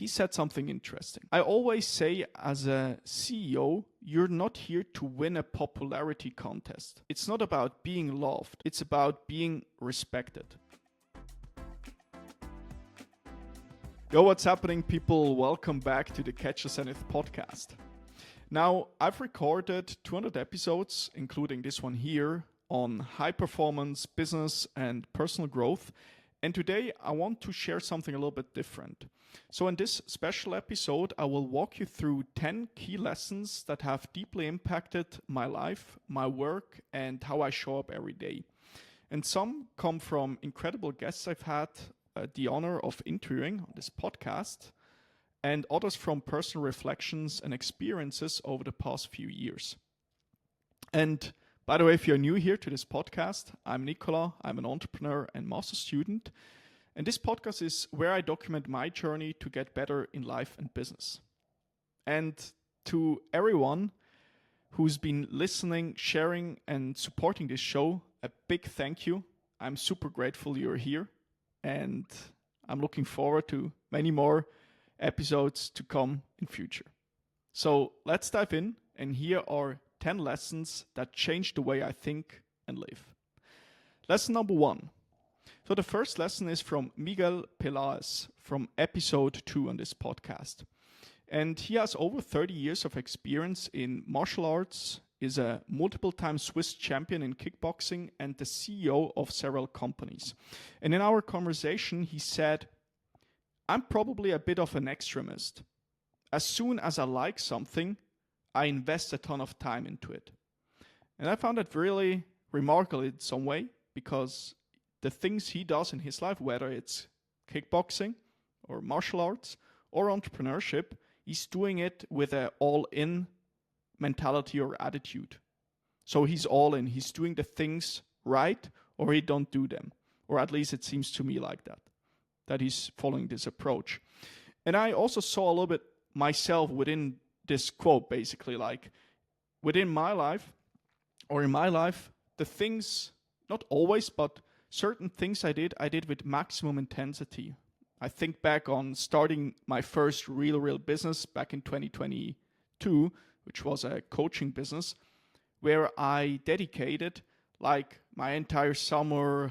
he said something interesting. I always say, as a CEO, you're not here to win a popularity contest. It's not about being loved, it's about being respected. Yo, what's happening, people? Welcome back to the Catch The Zenith podcast. Now, I've recorded 200 episodes, including this one here, on high performance, business, and personal growth. And today I want to share something a little bit different. So in this special episode, I will walk you through 10 key lessons that have deeply impacted my life, my work, and how I show up every day. And some come from incredible guests I've had the honor of interviewing on this podcast, and others from personal reflections and experiences over the past few years. And by the way, if you're new here to this podcast, I'm Nicola, I'm an entrepreneur and master student, and this podcast is where I document my journey to get better in life and business. And to everyone who's been listening, sharing, and supporting this show, a big thank you. I'm super grateful you're here. And I'm looking forward to many more episodes to come in future. So let's dive in, and here are 10 lessons that changed the way I think and live. Lesson number 1. So the first lesson is from Miguel Peláez from episode 2 on this podcast. And he has over 30 years of experience in martial arts, is a multiple-time Swiss champion in kickboxing, and the CEO of several companies. And in our conversation, he said, I'm probably a bit of an extremist. As soon as I like something, I invest a ton of time into it. And I found that really remarkable in some way, because the things he does in his life, whether it's kickboxing or martial arts or entrepreneurship, he's doing it with an all-in mentality or attitude. So he's all in. He's doing the things right, or he don't do them. Or at least it seems to me like that he's following this approach. And I also saw a little bit myself within this quote, basically, like within my life, or in my life, the things, not always, but certain things I did with maximum intensity. I think back on starting my first real business back in 2022, which was a coaching business, where I dedicated like my entire summer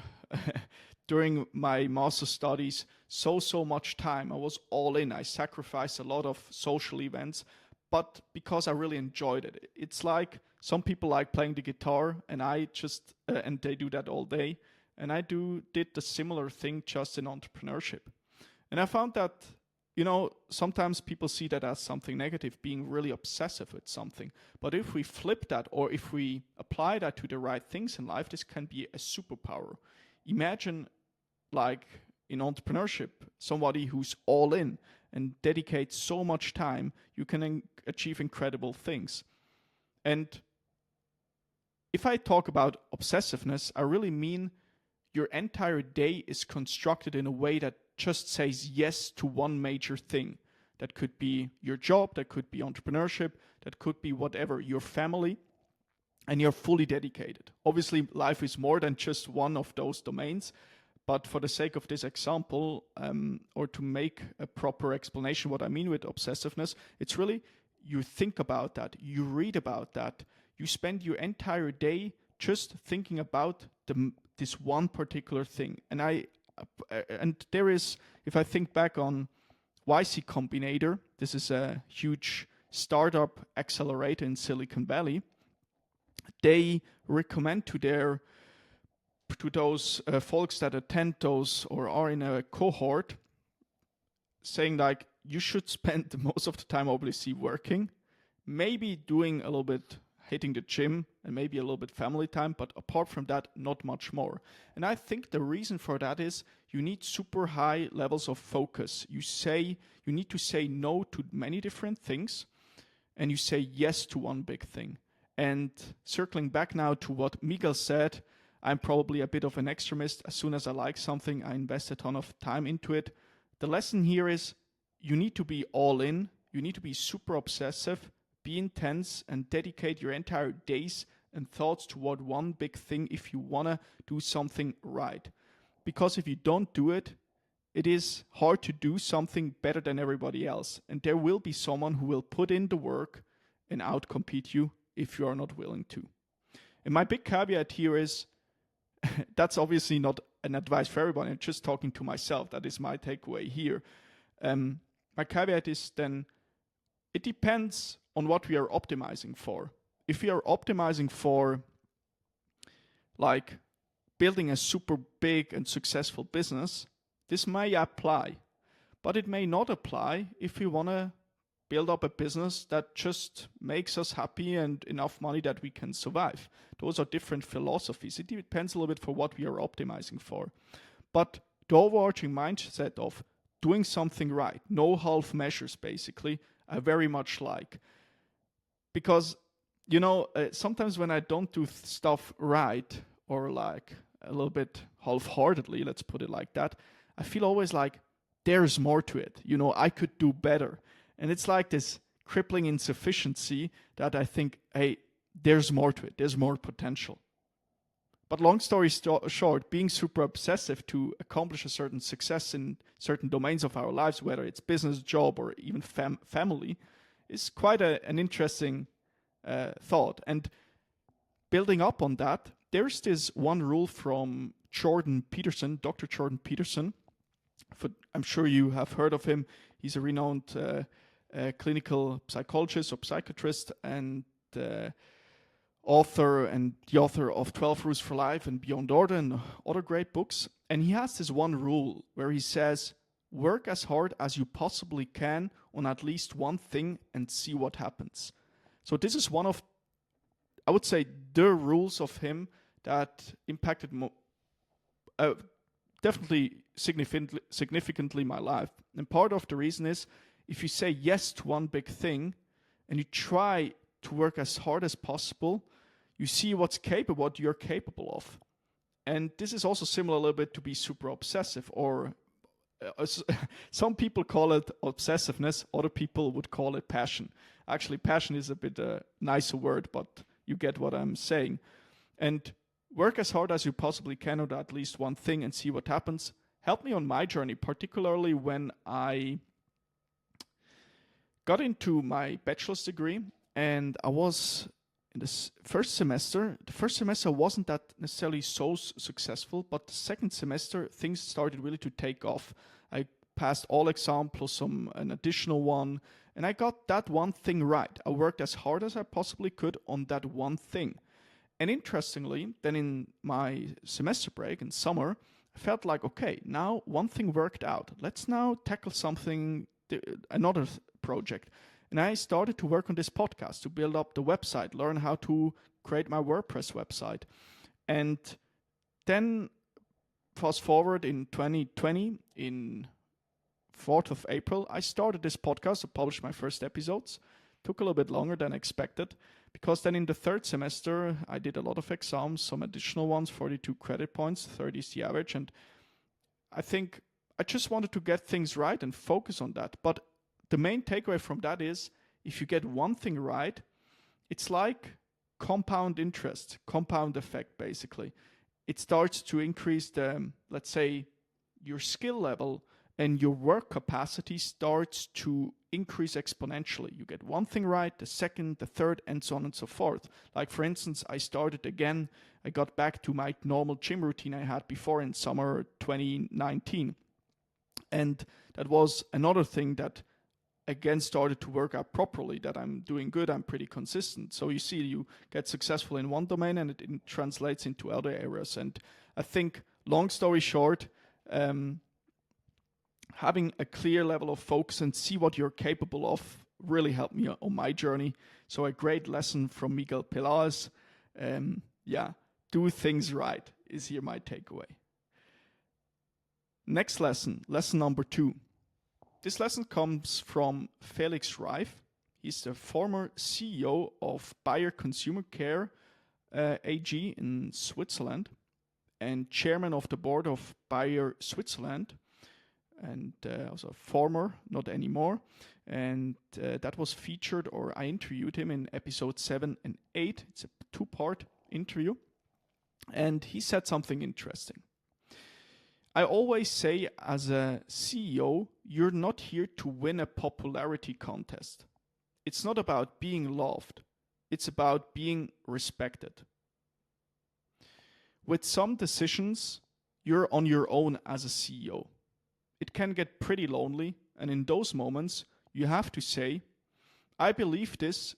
during my master studies so much time. I was all in. I sacrificed a lot of social events, but because I really enjoyed it. It's like some people like playing the guitar, and I just and they do that all day, and I did the similar thing just in entrepreneurship. And I found that, sometimes people see that as something negative, being really obsessive with something. But if we flip that, or if we apply that to the right things in life, this can be a superpower. Imagine, like in entrepreneurship, somebody who's all in and dedicates so much time, you can achieve incredible things. And if I talk about obsessiveness, I really mean your entire day is constructed in a way that just says yes to one major thing. That could be your job, that could be entrepreneurship, that could be whatever, your family, and you're fully dedicated. Obviously, life is more than just one of those domains, but for the sake of this example, or to make a proper explanation what I mean with obsessiveness, it's really you think about that, you read about that, you spend your entire day just thinking about this one particular thing. And there is, if I think back on YC Combinator, this is a huge startup accelerator in Silicon Valley. They recommend to those folks that attend those or are in a cohort, saying like, you should spend most of the time obviously working, maybe doing a little bit hitting the gym, and maybe a little bit family time, but apart from that, not much more. And I think the reason for that is you need super high levels of focus. You need to say no to many different things, and you say yes to one big thing. And circling back now to what Miguel said, I'm probably a bit of an extremist. As soon as I like something, I invest a ton of time into it. The lesson here is you need to be all in. You need to be super obsessive, be intense, and dedicate your entire days and thoughts toward one big thing if you want to do something right. Because if you don't do it, it is hard to do something better than everybody else. And there will be someone who will put in the work and outcompete you if you are not willing to. And my big caveat here is, that's obviously not an advice for everybody. I'm just talking to myself. That is my takeaway here. My caveat is then, it depends on what we are optimizing for. If we are optimizing for like building a super big and successful business, this may apply, but it may not apply if we want to build up a business that just makes us happy and enough money that we can survive. Those are different philosophies. It depends a little bit for what we are optimizing for. But the overarching mindset of doing something right, no half measures basically, I very much like. Because, sometimes when I don't do stuff right, or like a little bit half-heartedly, let's put it like that, I feel always like there's more to it. I could do better. And it's like this crippling insufficiency that I think, hey, there's more to it. There's more potential. But long story short, being super obsessive to accomplish a certain success in certain domains of our lives, whether it's business, job, or even family, is quite an interesting thought. And building up on that, there's this one rule from Jordan Peterson, Dr. Jordan Peterson. I'm sure you have heard of him. He's a renowned clinical psychologist or psychiatrist and author and the author of 12 Rules for Life and Beyond Order and other great books. And he has this one rule where he says, work as hard as you possibly can on at least one thing and see what happens. So this is one of, I would say, the rules of him that impacted definitely significantly my life. And part of the reason is, if you say yes to one big thing and you try to work as hard as possible, you see what you're capable of. And this is also similar a little bit to be super obsessive, or some people call it obsessiveness, other people would call it passion. Actually, passion is a bit a nicer word, but you get what I'm saying. And work as hard as you possibly can on at least one thing and see what happens. Helped me on my journey, particularly when I got into my bachelor's degree, and I was in this first semester. The first semester wasn't that necessarily so successful, but the second semester things started really to take off. I passed all exams plus an additional one, and I got that one thing right. I worked as hard as I possibly could on that one thing. And interestingly, then in my semester break in summer, I felt like, okay, now one thing worked out. Let's now tackle another project. And I started to work on this podcast to build up the website, learn how to create my WordPress website. And then fast forward in 2020, in 4th of April, I started this podcast to publish my first episodes. Took a little bit longer than expected, because then in the third semester, I did a lot of exams, some additional ones, 42 credit points, 30 is the average. And I think I just wanted to get things right and focus on that. But the main takeaway from that is, if you get one thing right, it's like compound interest, compound effect, basically. It starts to increase let's say, your skill level, and your work capacity starts to increase exponentially. You get one thing right, the second, the third, and so on and so forth. Like, for instance, I got back to my normal gym routine I had before in summer 2019. And that was another thing that, again, started to work out properly, that I'm doing good, I'm pretty consistent. So you see, you get successful in one domain and it translates into other areas. And I think, long story short, having a clear level of focus and see what you're capable of really helped me on my journey. So a great lesson from Miguel Peláez. Do things right is here my takeaway. Next lesson number 2. This lesson comes from Felix Reif. He's the former CEO of Bayer Consumer Care AG in Switzerland and chairman of the board of Bayer Switzerland. And also former, not anymore. And that was featured, or I interviewed him in episode 7 and 8. It's a 2-part interview. And he said something interesting. I always say, as a CEO, you're not here to win a popularity contest. It's not about being loved. It's about being respected. With some decisions, you're on your own as a CEO. It can get pretty lonely, and in those moments, you have to say, I believe this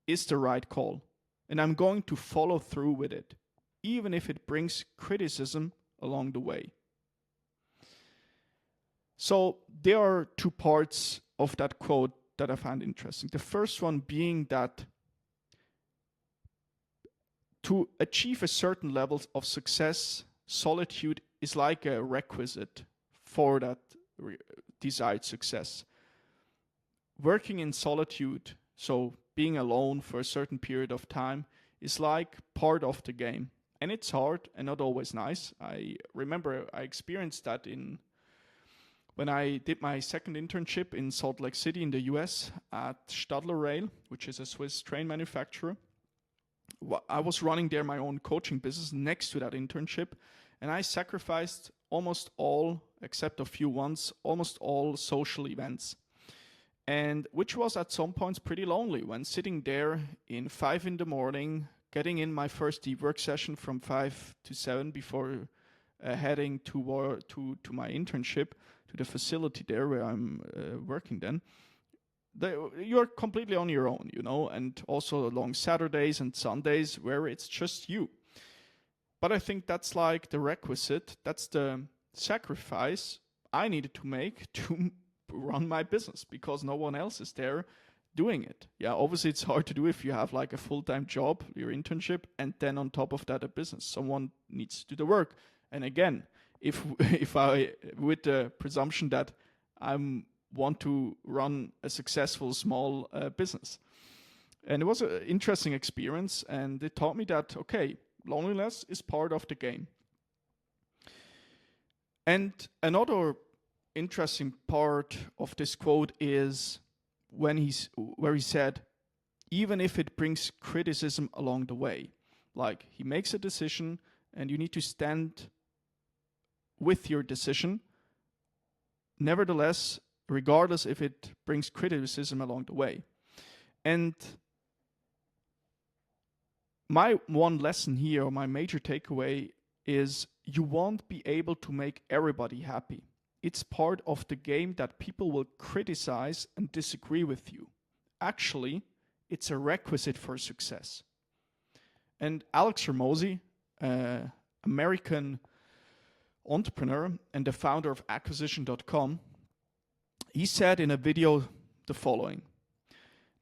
is the right call, and I'm going to follow through with it, even if it brings criticism along the way. So there are two parts of that quote that I found interesting. The first one being that to achieve a certain level of success, solitude is like a requisite for that desired success. Working in solitude, so being alone for a certain period of time, is like part of the game. And it's hard and not always nice. I remember I experienced that when I did my second internship in Salt Lake City in the US at Stadler Rail, which is a Swiss train manufacturer. I was running there my own coaching business next to that internship, and I sacrificed almost all, except a few ones, almost all social events. And which was at some points pretty lonely when sitting there in 5 a.m, getting in my first deep work session from 5 to 7 before heading to my internship, to the facility there where I'm working then. You're completely on your own, and also long Saturdays and Sundays where it's just you. But I think that's like the requisite, that's the sacrifice I needed to make to run my business, because no one else is there doing it. Yeah, obviously it's hard to do if you have like a full-time job, your internship, and then on top of that a business. Someone needs to do the work. And again, if I, with the presumption that I want to run a successful small business. And it was an interesting experience, and it taught me that, okay, loneliness is part of the game. And another interesting part of this quote is where he said, even if it brings criticism along the way. Like, he makes a decision and you need to stand with your decision. Nevertheless, regardless if it brings criticism along the way. And my one lesson here, or my major takeaway, is you won't be able to make everybody happy. It's part of the game that people will criticize and disagree with you. Actually, it's a requisite for success. And Alex Hormozi, American entrepreneur and the founder of acquisition.com, he said in a video the following: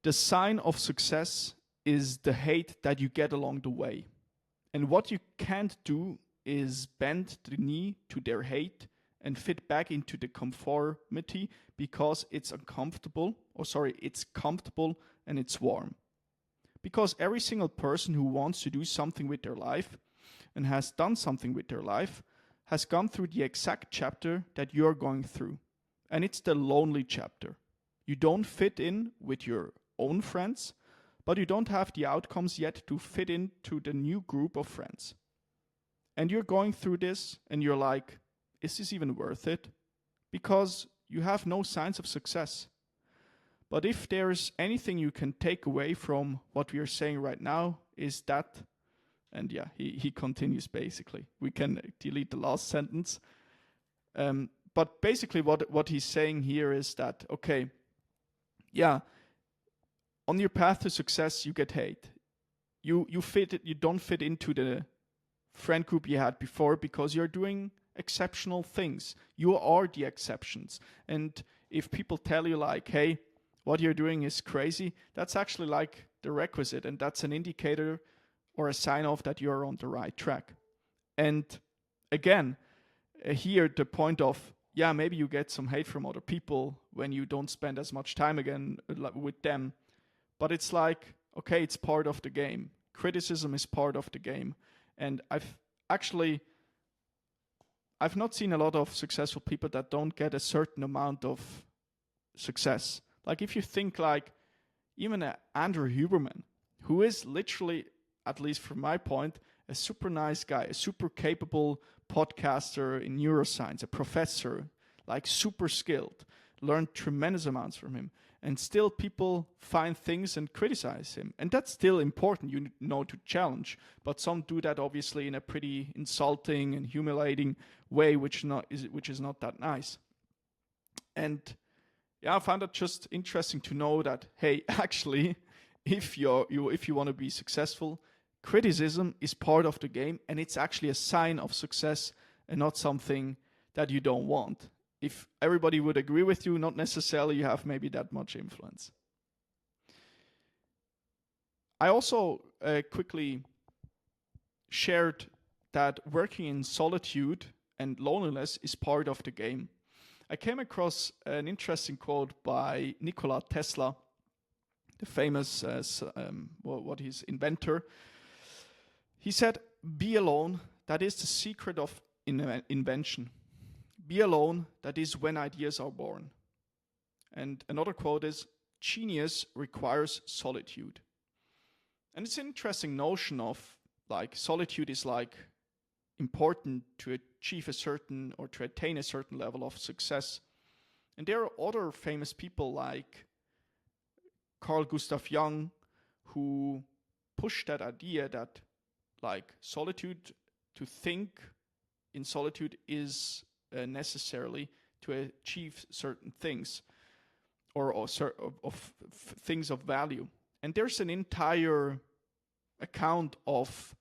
the sign of success is the hate that you get along the way. And what you can't do is bend the knee to their hate and fit back into the conformity because it's comfortable and it's warm. Because every single person who wants to do something with their life and has done something with their life has gone through the exact chapter that you're going through. And it's the lonely chapter. You don't fit in with your own friends, but you don't have the outcomes yet to fit into the new group of friends. And you're going through this and you're like, is this even worth it? Because you have no signs of success. But if there's anything you can take away from what we are saying right now, is that, and yeah, he continues basically. We can delete the last sentence. But basically what he's saying here is that, okay, yeah, on your path to success, you get hate. You don't fit into the friend group you had before because you're doing exceptional things. You are the exceptions. And if people tell you like, hey, what you're doing is crazy, that's actually like the requisite, and that's an indicator or a sign of that you're on the right track. And again, here the point of, yeah, maybe you get some hate from other people when you don't spend as much time again with them, but it's like, okay, it's part of the game. Criticism is part of the game. And I've not seen a lot of successful people that don't get a certain amount of success. Like if you think like even Andrew Huberman, who is literally, at least from my point, a super nice guy, a super capable podcaster in neuroscience, a professor, like super skilled, learned tremendous amounts from him. And still people find things and criticize him. And that's still important, you know, to challenge. But some do that obviously in a pretty insulting and humiliating way, which is not that nice. And yeah, I found it just interesting to know that, hey, actually, if you want to be successful, criticism is part of the game, and it's actually a sign of success and not something that you don't want. If everybody would agree with you, not necessarily you have maybe that much influence. I also quickly shared that working in solitude and loneliness is part of the game. I came across an interesting quote by Nikola Tesla, the famous, what his inventor. He said, "Be alone, that is the secret of invention. Be alone, that is when ideas are born." And another quote is, "Genius requires solitude." And it's an interesting notion of like solitude is like important to achieve a certain or to attain a certain level of success. And there are other famous people like Carl Gustav Jung who pushed that idea that like solitude, to think in solitude is necessarily to achieve certain things or things of value. And there's an entire account of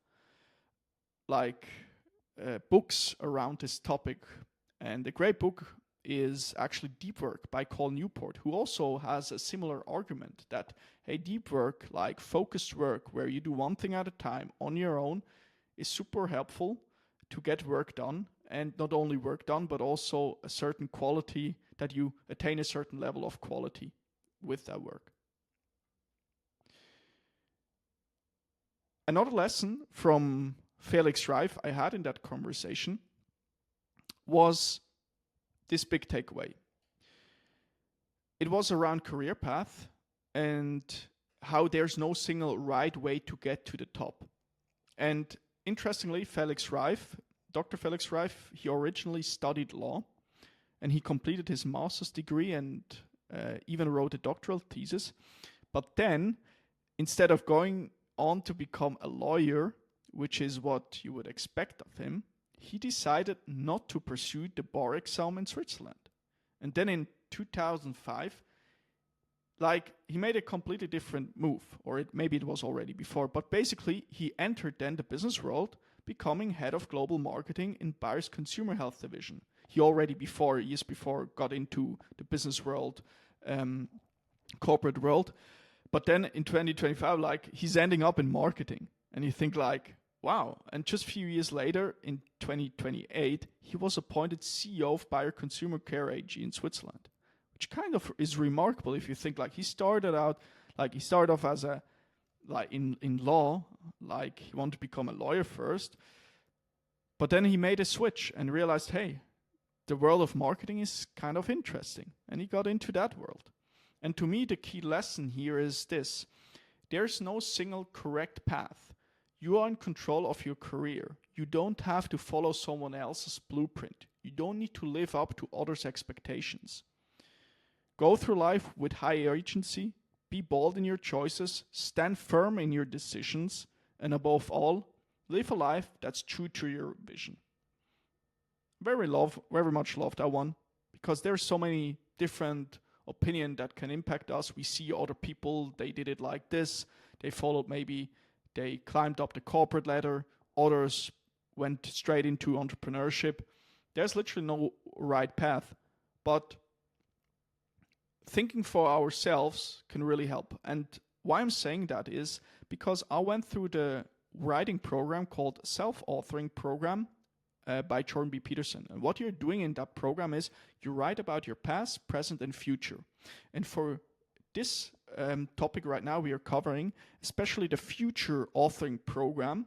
like books around this topic. And a great book is actually Deep Work by Cal Newport, who also has a similar argument that, hey, deep work, like focused work, where you do one thing at a time on your own, is super helpful to get work done. And not only work done, but also a certain quality, that you attain a certain level of quality with that work. Another lesson from Felix Reif I had in that conversation was this big takeaway. It was around career path and how there's no single right way to get to the top. And interestingly, Dr. Felix Reif, he originally studied law, and he completed his master's degree and even wrote a doctoral thesis. But then, instead of going on to become a lawyer, which is what you would expect of him, he decided not to pursue the bar exam in Switzerland. And then in 2005, he made a completely different move, or maybe it was already before, but basically he entered then the business world, becoming head of global marketing in Bayer's consumer health division. He already years before, got into the business world, corporate world. But then in 2025, he's ending up in marketing. And you think wow. And just a few years later, in 2028, he was appointed CEO of Bayer Consumer Care AG in Switzerland, which kind of is remarkable if you think he started off as in law, he wanted to become a lawyer first, but then he made a switch and realized, hey, the world of marketing is kind of interesting, and he got into that world. And to me, the key lesson here is this: there's no single correct path. You are in control of your career. You don't have to follow someone else's blueprint. You don't need to live up to others' expectations. Go through life with high agency, be bold in your choices, stand firm in your decisions, and above all, live a life that's true to your vision. Very much love that one, because there's so many different opinions that can impact us. We see other people, they did it like this, they climbed up the corporate ladder, others went straight into entrepreneurship. There's literally no right path, but thinking for ourselves can really help. And why I'm saying that is because I went through the writing program called Self-Authoring Program by Jordan B. Peterson. And what you're doing in that program is you write about your past, present, and future. And for this topic right now we are covering, especially the future authoring program,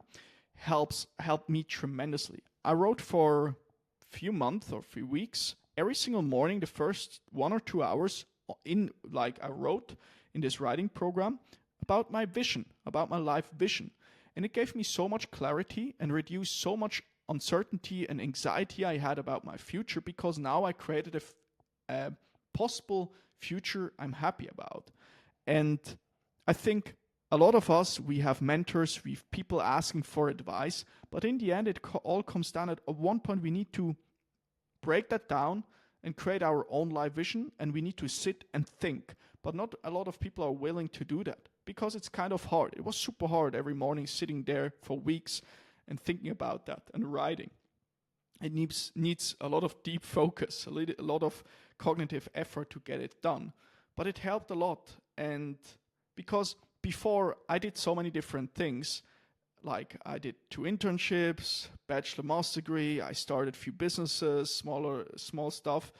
helped me tremendously. I wrote for a few months or few weeks, every single morning, the first 1 or 2 hours I wrote in this writing program about my vision, about my life vision. And it gave me so much clarity and reduced so much uncertainty and anxiety I had about my future, because now I created a possible future I'm happy about. And I think a lot of us, we have mentors, we have people asking for advice, but in the end, it all comes down at one point we need to break that down and create our own life vision, and we need to sit and think. But not a lot of people are willing to do that, because it's kind of hard. It was super hard every morning sitting there for weeks and thinking about that and writing. It needs a lot of deep focus, a lot of cognitive effort to get it done. But it helped a lot, and because before I did so many different things, like I did 2 internships, bachelor, master degree, I started a few businesses, small stuff.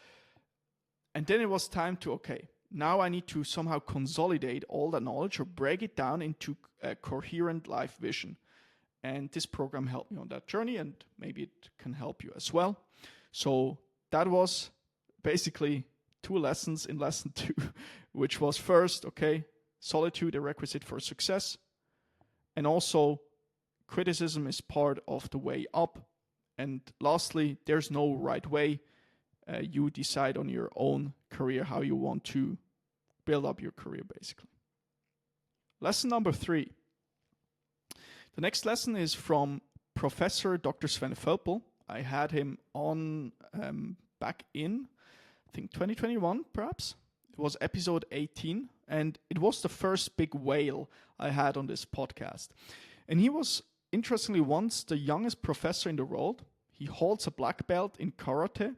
And then it was time to, okay, now I need to somehow consolidate all that knowledge or break it down into a coherent life vision. And this program helped me on that journey, and maybe it can help you as well. So that was basically 2 lessons in lesson 2, which was first, okay, solitude a requisite for success, and also criticism is part of the way up. And lastly, there's no right way. You decide on your own career how you want to build up your career, basically. Lesson number 3. The next lesson is from Professor Dr. Sven Voelpel. I had him on back in, I think, 2021, perhaps. It was episode 18, and it was the first big whale I had on this podcast. And he was, interestingly, once the youngest professor in the world. He holds a black belt in karate,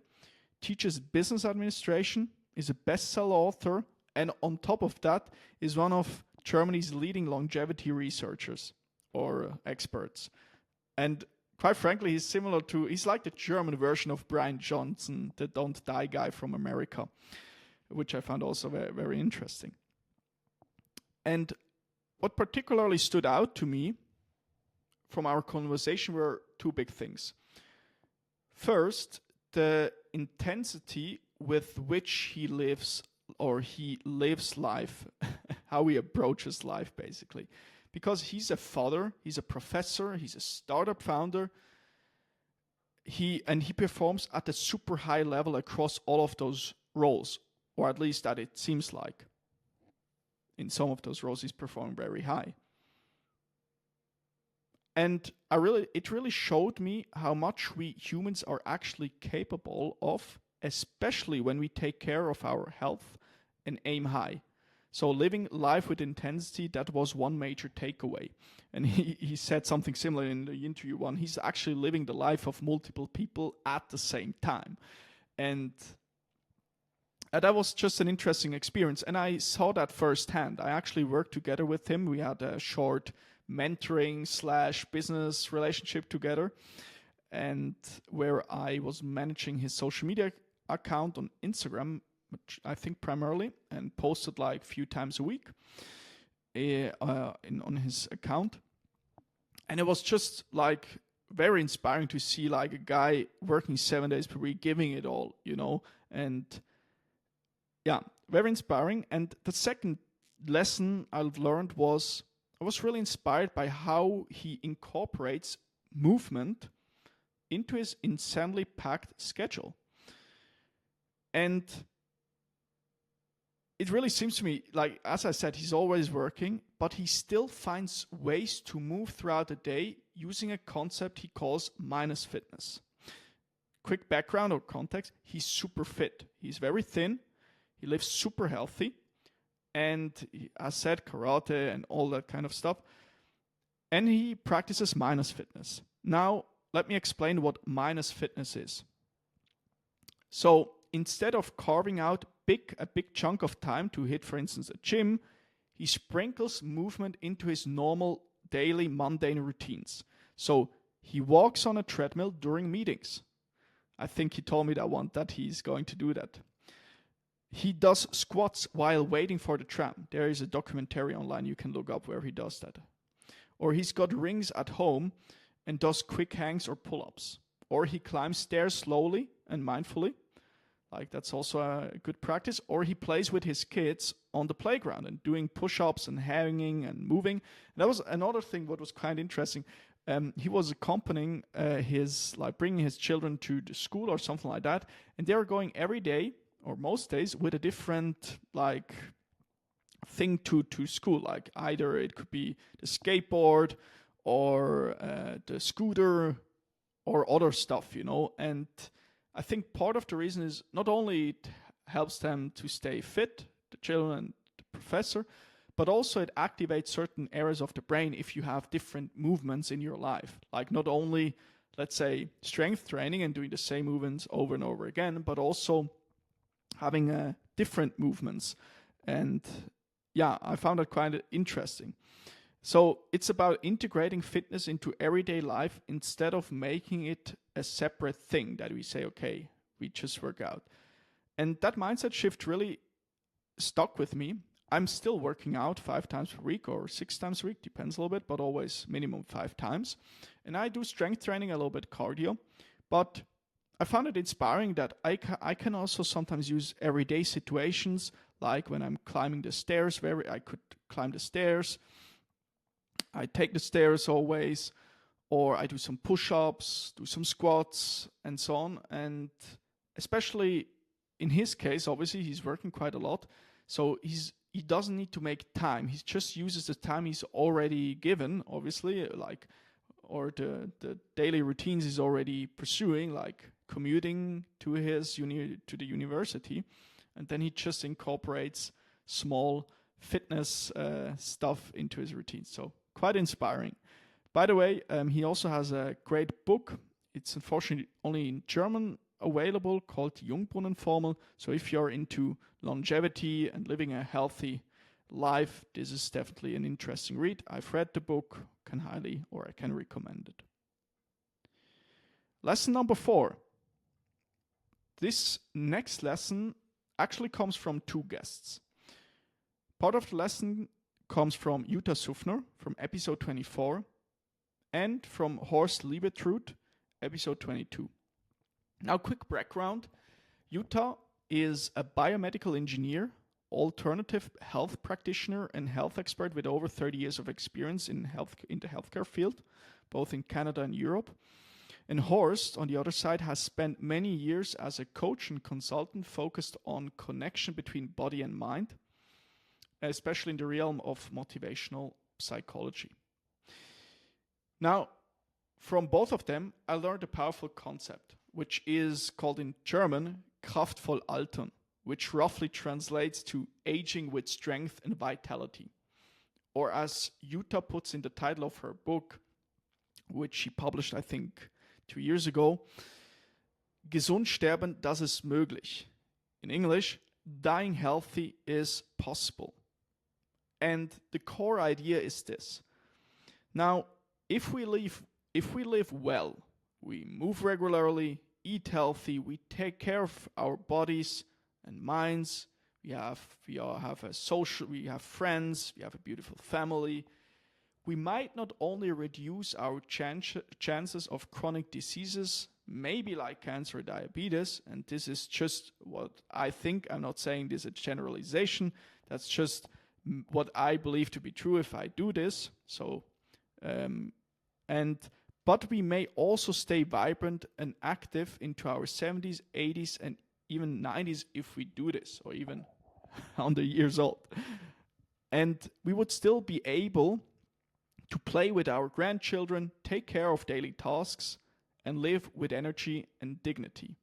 teaches business administration, is a bestseller author, and on top of that is one of Germany's leading longevity researchers or experts. And quite frankly, he's like the German version of Brian Johnson, the don't die guy from America, which I found also very, very interesting. And what particularly stood out to me from our conversation were 2 big things. First, the intensity with which he lives life, how he approaches life, basically. Because he's a father, he's a professor, he's a startup founder. He performs at a super high level across all of those roles, or at least that it seems like. In some of those roles, he's performing very high. And it really showed me how much we humans are actually capable of, especially when we take care of our health and aim high. So living life with intensity, that was one major takeaway. And he said something similar in the interview one. He's actually living the life of multiple people at the same time. And that was just an interesting experience. And I saw that firsthand. I actually worked together with him. We had a short mentoring / business relationship together, and where I was managing his social media account on Instagram, which I think primarily, and posted like a few times a week on his account. And it was just like very inspiring to see like a guy working 7 days per week, giving it all, and yeah, very inspiring. And the second lesson I've learned was I was really inspired by how he incorporates movement into his insanely packed schedule. And it really seems to me like, as I said, he's always working, but he still finds ways to move throughout the day using a concept he calls minus fitness. Quick background or context, he's super fit. He's very thin. He lives super healthy. And as said, karate and all that kind of stuff. And he practices minus fitness. Now, let me explain what minus fitness is. So instead of carving out a big chunk of time to hit, for instance, a gym, he sprinkles movement into his normal daily mundane routines. So he walks on a treadmill during meetings. I think he told me that he's going to do that. He does squats while waiting for the tram. There is a documentary online you can look up where he does that. Or he's got rings at home and does quick hangs or pull-ups. Or he climbs stairs slowly and mindfully. Like that's also a good practice. Or he plays with his kids on the playground and doing push-ups and hanging and moving. And that was another thing what was quite interesting. he was accompanying bringing his children to the school or something like that, and they were going every day or most days with a different thing to school. Like either it could be the skateboard or the scooter or other stuff, And I think part of the reason is not only it helps them to stay fit, the children and the professor, but also it activates certain areas of the brain if you have different movements in your life. Like not only, let's say, strength training and doing the same movements over and over again, but also having different movements. And yeah, I found that quite interesting. So it's about integrating fitness into everyday life instead of making it a separate thing that we say, okay, we just work out. And that mindset shift really stuck with me. I'm still working out 5 times per week or 6 times a week, depends a little bit, but always minimum 5 times. And I do strength training, a little bit cardio. But I found it inspiring that I can also sometimes use everyday situations, like when I'm climbing the stairs, where I could climb the stairs. I take the stairs always, or I do some push-ups, do some squats, and so on. And especially in his case, obviously, he's working quite a lot. So he doesn't need to make time. He just uses the time he's already given, obviously, or the daily routines he's already pursuing, like commuting to to the university. And then he just incorporates small fitness stuff into his routine. So quite inspiring. By the way, he also has a great book. It's unfortunately only in German available, called the Jungbrunnenformel. So if you're into longevity and living a healthy life, this is definitely an interesting read. I've read the book, I can recommend it. Lesson number 4. This next lesson actually comes from 2 guests. Part of the lesson comes from Jutta Suffner from episode 24 and from Horst Liebetrud, episode 22. Now, quick background. Jutta is a biomedical engineer, alternative health practitioner, and health expert with over 30 years of experience in the healthcare field, both in Canada and Europe. And Horst, on the other side, has spent many years as a coach and consultant focused on connection between body and mind, especially in the realm of motivational psychology. Now, from both of them, I learned a powerful concept, which is called in German kraftvoll altern, which roughly translates to aging with strength and vitality. Or as Jutta puts in the title of her book, which she published, I think, 2 years ago, Gesund sterben, das ist möglich. In English, dying healthy is possible. And the core idea is this. Now, if we live well, we move regularly, eat healthy, we take care of our bodies and minds, we have friends, we have a beautiful family, we might not only reduce our chances of chronic diseases, maybe like cancer or diabetes, and this is just what I think. I'm not saying this is a generalization. That's just what I believe to be true if I do this. So, but we may also stay vibrant and active into our 70s, 80s, and even 90s if we do this, or even 100 years old. And we would still be able to play with our grandchildren, take care of daily tasks, and live with energy and dignity.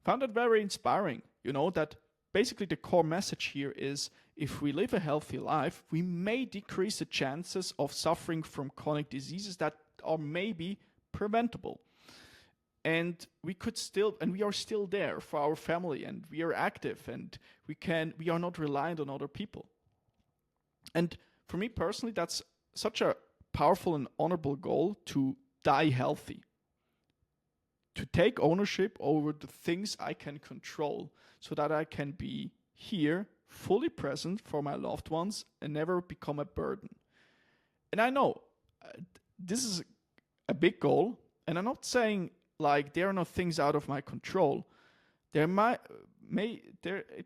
Found it very inspiring, that basically the core message here is if we live a healthy life, we may decrease the chances of suffering from chronic diseases that are maybe preventable. And we are still there for our family, and we are active, and we are not reliant on other people. And for me personally, that's such a powerful and honorable goal, to die healthy, to take ownership over the things I can control so that I can be here, fully present for my loved ones and never become a burden. And I know this is a big goal, and I'm not saying like there are no things out of my control. It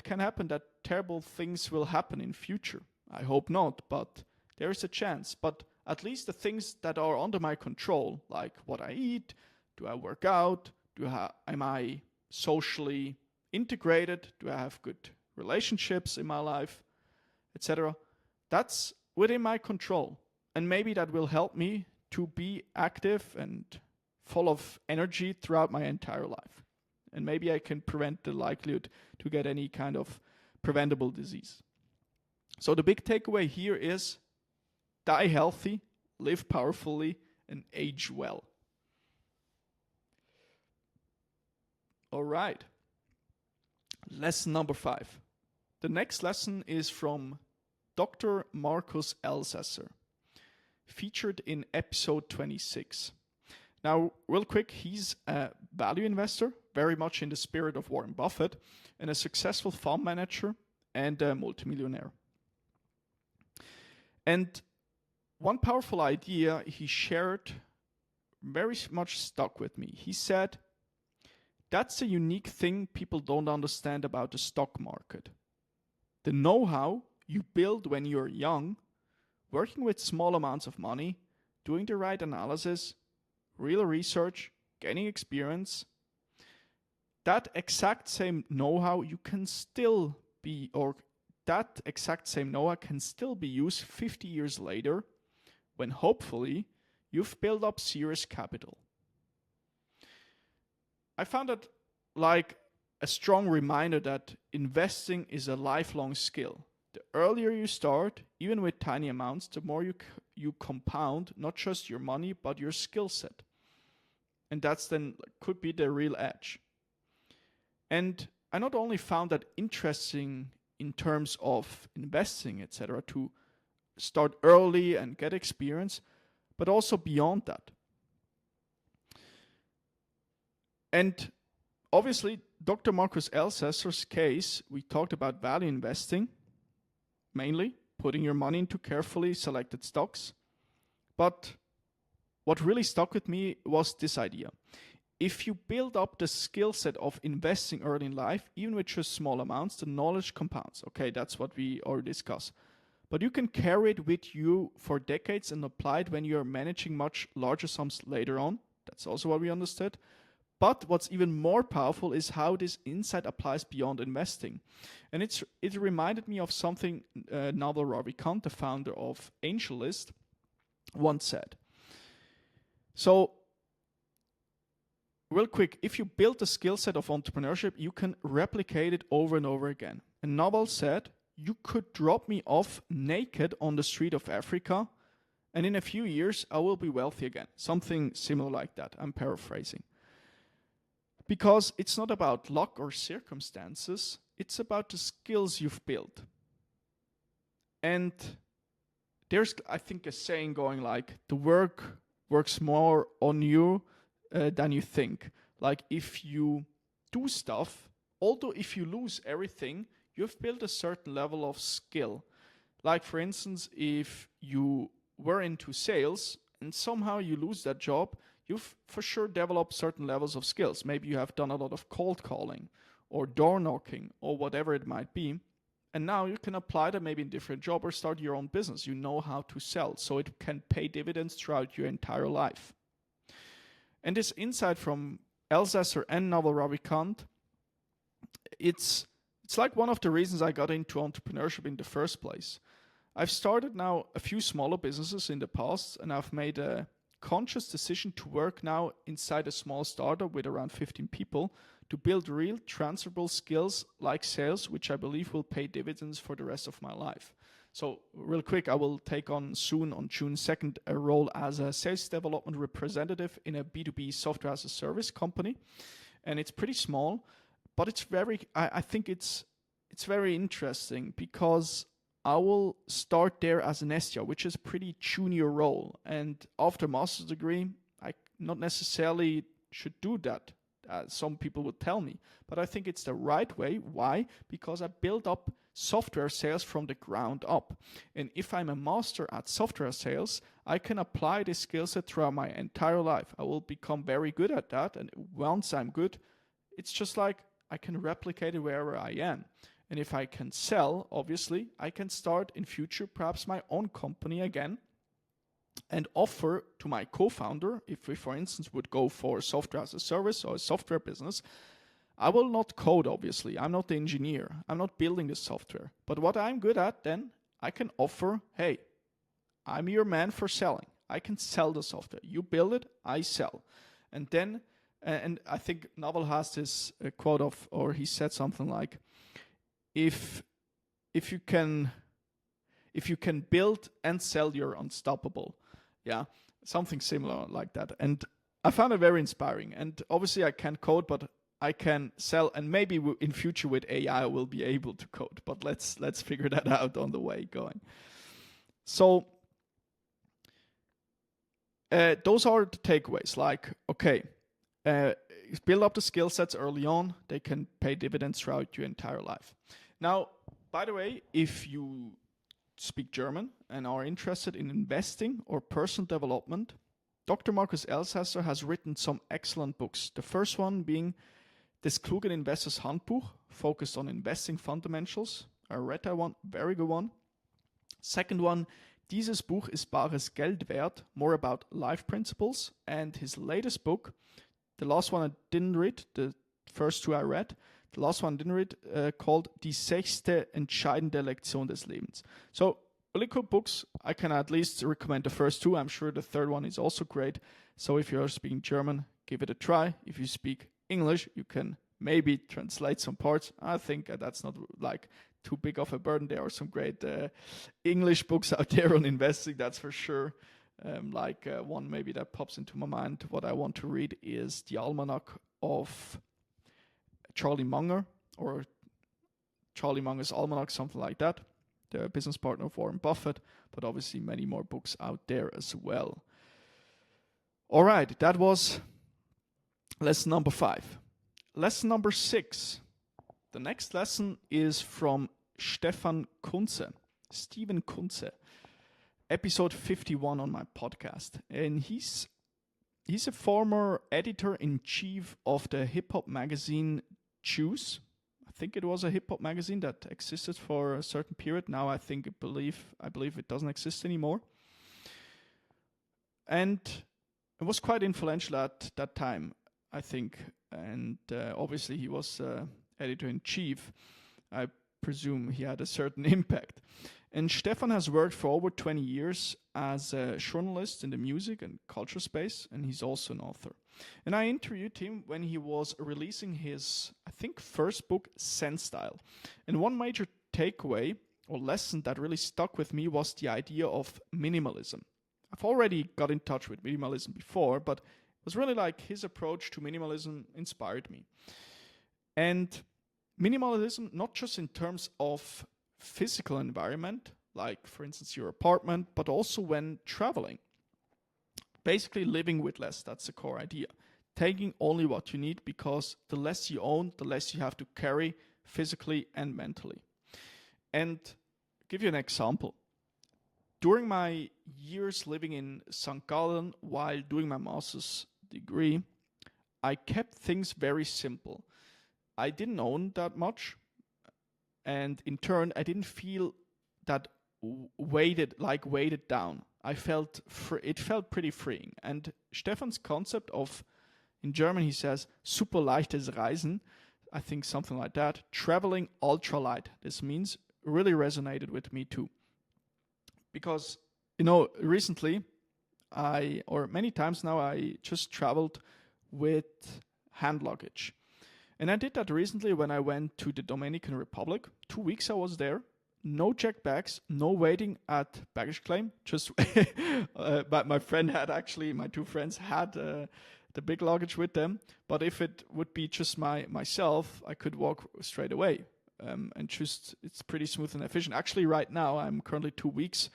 can happen that terrible things will happen in future. I hope not, but there is a chance. But at least the things that are under my control, like what I eat, do I work out, am I socially integrated, do I have good relationships in my life, etc. That's within my control. And maybe that will help me to be active and full of energy throughout my entire life. And maybe I can prevent the likelihood to get any kind of preventable disease. So the big takeaway here is die healthy, live powerfully, and age well. All right. Lesson number 5. The next lesson is from Dr. Markus Elsässer, featured in episode 26. Now, real quick, he's a value investor, very much in the spirit of Warren Buffett, and a successful fund manager and a multimillionaire. And one powerful idea he shared very much stuck with me. He said, that's a unique thing people don't understand about the stock market. The know-how you build when you're young, working with small amounts of money, doing the right analysis, real research, gaining experience, that exact same know-how can still be used 50 years later when hopefully you've built up serious capital. I found that like a strong reminder that investing is a lifelong skill. The earlier you start, even with tiny amounts, the more you compound not just your money, but your skill set. And that's then could be the real edge. And I not only found that interesting in terms of investing, etc., to start early and get experience, but also beyond that. And obviously, Dr. Markus Elsässer's case, we talked about value investing, mainly putting your money into carefully selected stocks. But what really stuck with me was this idea. If you build up the skill set of investing early in life, even with just small amounts, the knowledge compounds. Okay, that's what we already discussed. But you can carry it with you for decades and apply it when you're managing much larger sums later on. That's also what we understood. But what's even more powerful is how this insight applies beyond investing. And it reminded me of something Naval Ravikant, the founder of AngelList, once said. So, real quick, if you build the skill set of entrepreneurship, you can replicate it over and over again. And Naval said, you could drop me off naked on the street of Africa, and in a few years, I will be wealthy again. Something similar like that. I'm paraphrasing. Because it's not about luck or circumstances, it's about the skills you've built. And there's, I think, a saying going like, the work works more on you than you think. Like if you do stuff, although if you lose everything, you've built a certain level of skill. Like for instance, if you were into sales and somehow you lose that job, you've for sure developed certain levels of skills. Maybe you have done a lot of cold calling or door knocking or whatever it might be. And now you can apply that maybe in a different job or start your own business. You know how to sell, so it can pay dividends throughout your entire life. And this insight from Elsässer and Naval Ravikant, it's like one of the reasons I got into entrepreneurship in the first place. I've started now a few smaller businesses in the past, and I've made a conscious decision to work now inside a small startup with around 15 people to build real transferable skills like sales, which I believe will pay dividends for the rest of my life. So real quick, I will take on soon on June 2nd a role as a sales development representative in a B2B software as a service company. And it's pretty small, but it's I think it's very interesting because I will start there as an SDR, which is a pretty junior role. And after master's degree, I not necessarily should do that, as some people would tell me. But I think it's the right way. Why? Because I built up software sales from the ground up. And if I'm a master at software sales, I can apply this skill set throughout my entire life. I will become very good at that. And once I'm good, it's just like I can replicate it wherever I am. And if I can sell, obviously, I can start in future perhaps my own company again and offer to my co-founder, if we, for instance, would go for software as a service or a software business, I will not code, obviously. I'm not the engineer. I'm not building the software. But what I'm good at then, I can offer, hey, I'm your man for selling. I can sell the software. You build it, I sell. And then, and I think Naval has this quote of, or he said something like, if you can build and sell, you're unstoppable. Yeah, something similar like that. And I found it very inspiring. And obviously I can't code, but I can sell, and maybe in future with AI I will be able to code. But let's figure that out on the way going. So those are the takeaways. Like, okay, build up the skill sets early on. They can pay dividends throughout your entire life. Now, by the way, if you speak German and are interested in investing or personal development, Dr. Markus Elsässer has written some excellent books. The first one being Des klugen Investors Handbuch, focused on investing fundamentals. I read that one, very good one. Second one, Dieses Buch ist bares Geld wert, more about life principles. And his latest book, the last one I didn't read, the first two I read, the last one I didn't read, called Die sechste entscheidende Lektion des Lebens. So, really cool books. I can at least recommend the first two. I'm sure the third one is also great. So if you're speaking German, give it a try. If you speak English, you can maybe translate some parts. I think that's not like too big of a burden. There are some great English books out there on investing, that's for sure. One maybe that pops into my mind, what I want to read is The Almanac of Charlie Munger, or Charlie Munger's Almanac, something like that. The business partner of Warren Buffett, but obviously many more books out there as well. All right, that was lesson number 5. Lesson number 6. The next lesson is from Stefan Kunze, Steven Kunze, episode 51 on my podcast. And he's a former editor-in-chief of the hip-hop magazine Juice. I think it was a hip-hop magazine that existed for a certain period. Now I believe it doesn't exist anymore. And it was quite influential at that time, I think. And obviously he was editor-in-chief. I presume he had a certain impact. And Stefan has worked for over 20 years as a journalist in the music and culture space, and he's also an author. And I interviewed him when he was releasing his, I think, first book, Zen Style. And one major takeaway or lesson that really stuck with me was the idea of minimalism. I've already got in touch with minimalism before, but it was really like his approach to minimalism inspired me. And minimalism, not just in terms of physical environment, like for instance your apartment, but also when traveling. Basically living with less, that's the core idea. Taking only what you need, because the less you own, the less you have to carry physically and mentally. And give you an example. During my years living in St. Gallen while doing my master's degree, I kept things very simple. I didn't own that much, and in turn, I didn't feel that weighted down. I felt it felt pretty freeing. And Stefan's concept of, in German he says, super leichtes Reisen, I think something like that, traveling ultralight. This means really resonated with me too. Because, recently, many times now, I just traveled with hand luggage. And I did that recently when I went to the Dominican Republic. 2 weeks I was there. No checked bags, no waiting at baggage claim. Just, but my two friends had the big luggage with them. But if it would be just myself, I could walk straight away. And just, it's pretty smooth and efficient. Actually, right now, I'm currently 2 weeks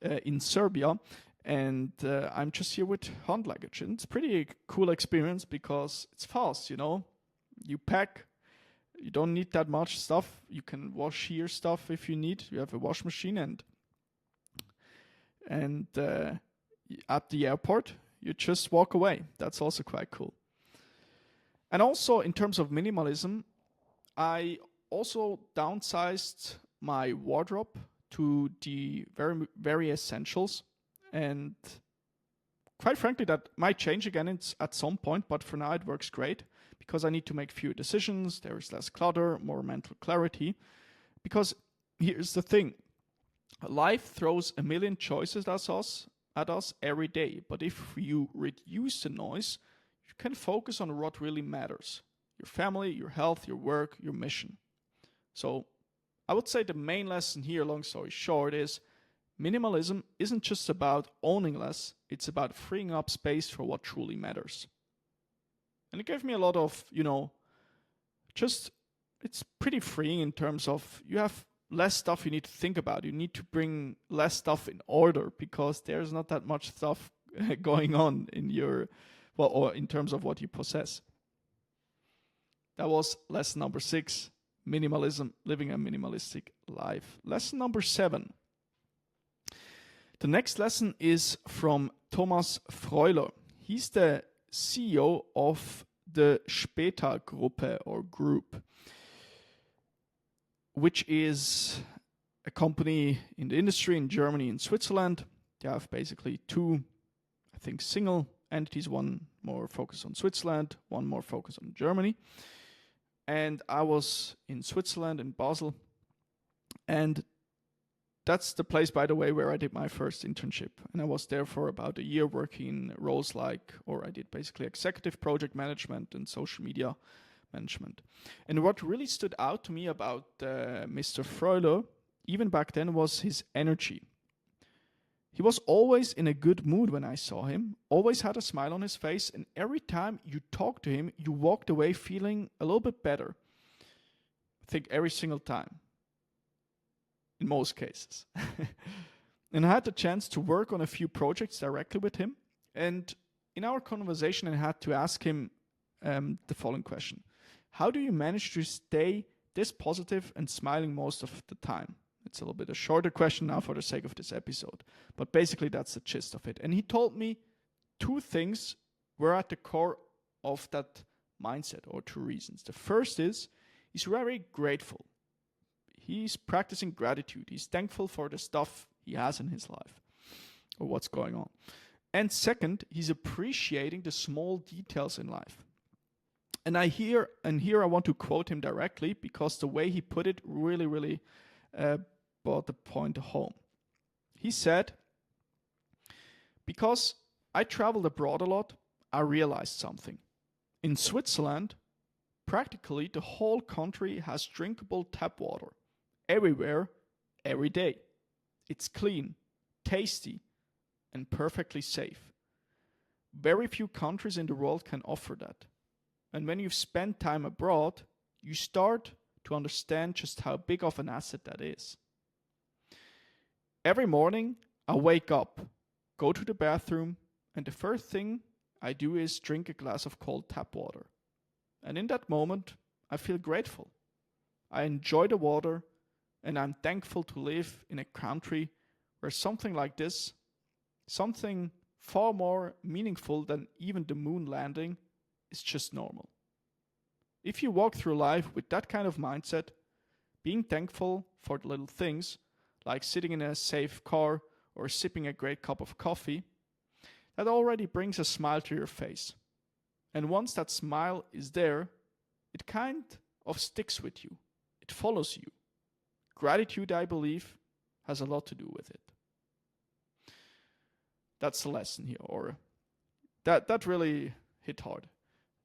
in Serbia, and I'm just here with hand luggage. And it's a pretty cool experience because it's fast, You pack, you don't need that much stuff. You can wash your stuff if you need. You have a wash machine, and at the airport, you just walk away. That's also quite cool. And also, in terms of minimalism, I also downsized my wardrobe to the very, very essentials. And quite frankly, that might change again at some point, but for now it works great because I need to make fewer decisions, there is less clutter, more mental clarity. Because here's the thing, life throws a million choices at us every day, but if you reduce the noise, you can focus on what really matters: your family, your health, your work, your mission. So I would say the main lesson here, long story short, is minimalism isn't just about owning less, it's about freeing up space for what truly matters. And it gave me a lot of, it's pretty freeing in terms of you have less stuff you need to think about. You need to bring less stuff in order because there's not that much stuff going on in or in terms of what you possess. That was lesson number 6, minimalism, living a minimalistic life. Lesson number 7. The next lesson is from Thomas Freuler. He's the CEO of the Später-Gruppe or group, which is a company in the industry in Germany and Switzerland. They have basically 2, I think, single entities, one more focused on Switzerland, one more focused on Germany. And I was in Switzerland, in Basel, and that's the place, by the way, where I did my first internship. And I was there for about a year working in roles I did basically executive project management and social media management. And what really stood out to me about Mr. Freuler, even back then, was his energy. He was always in a good mood when I saw him, always had a smile on his face, and every time you talked to him, you walked away feeling a little bit better. I think every single time. In most cases. And I had the chance to work on a few projects directly with him. And in our conversation, I had to ask him the following question. How do you manage to stay this positive and smiling most of the time? It's a little bit a shorter question now for the sake of this episode. But basically, that's the gist of it. And he told me 2 things were at the core of that mindset, or 2 reasons. The first is he's very grateful. He's practicing gratitude. He's thankful for the stuff he has in his life or what's going on. And second, he's appreciating the small details in life. And here I want to quote him directly because the way he put it really, really brought the point home. He said, because I traveled abroad a lot, I realized something. In Switzerland, practically the whole country has drinkable tap water. Everywhere, every day. It's clean, tasty, and perfectly safe. Very few countries in the world can offer that. And when you've spent time abroad, you start to understand just how big of an asset that is. Every morning, I wake up, go to the bathroom, and the first thing I do is drink a glass of cold tap water. And in that moment, I feel grateful. I enjoy the water, and I'm thankful to live in a country where something like this, something far more meaningful than even the moon landing, is just normal. If you walk through life with that kind of mindset, being thankful for the little things, like sitting in a safe car or sipping a great cup of coffee, that already brings a smile to your face. And once that smile is there, it kind of sticks with you. It follows you. Gratitude, I believe, has a lot to do with it. That's the lesson here, or that really hit hard.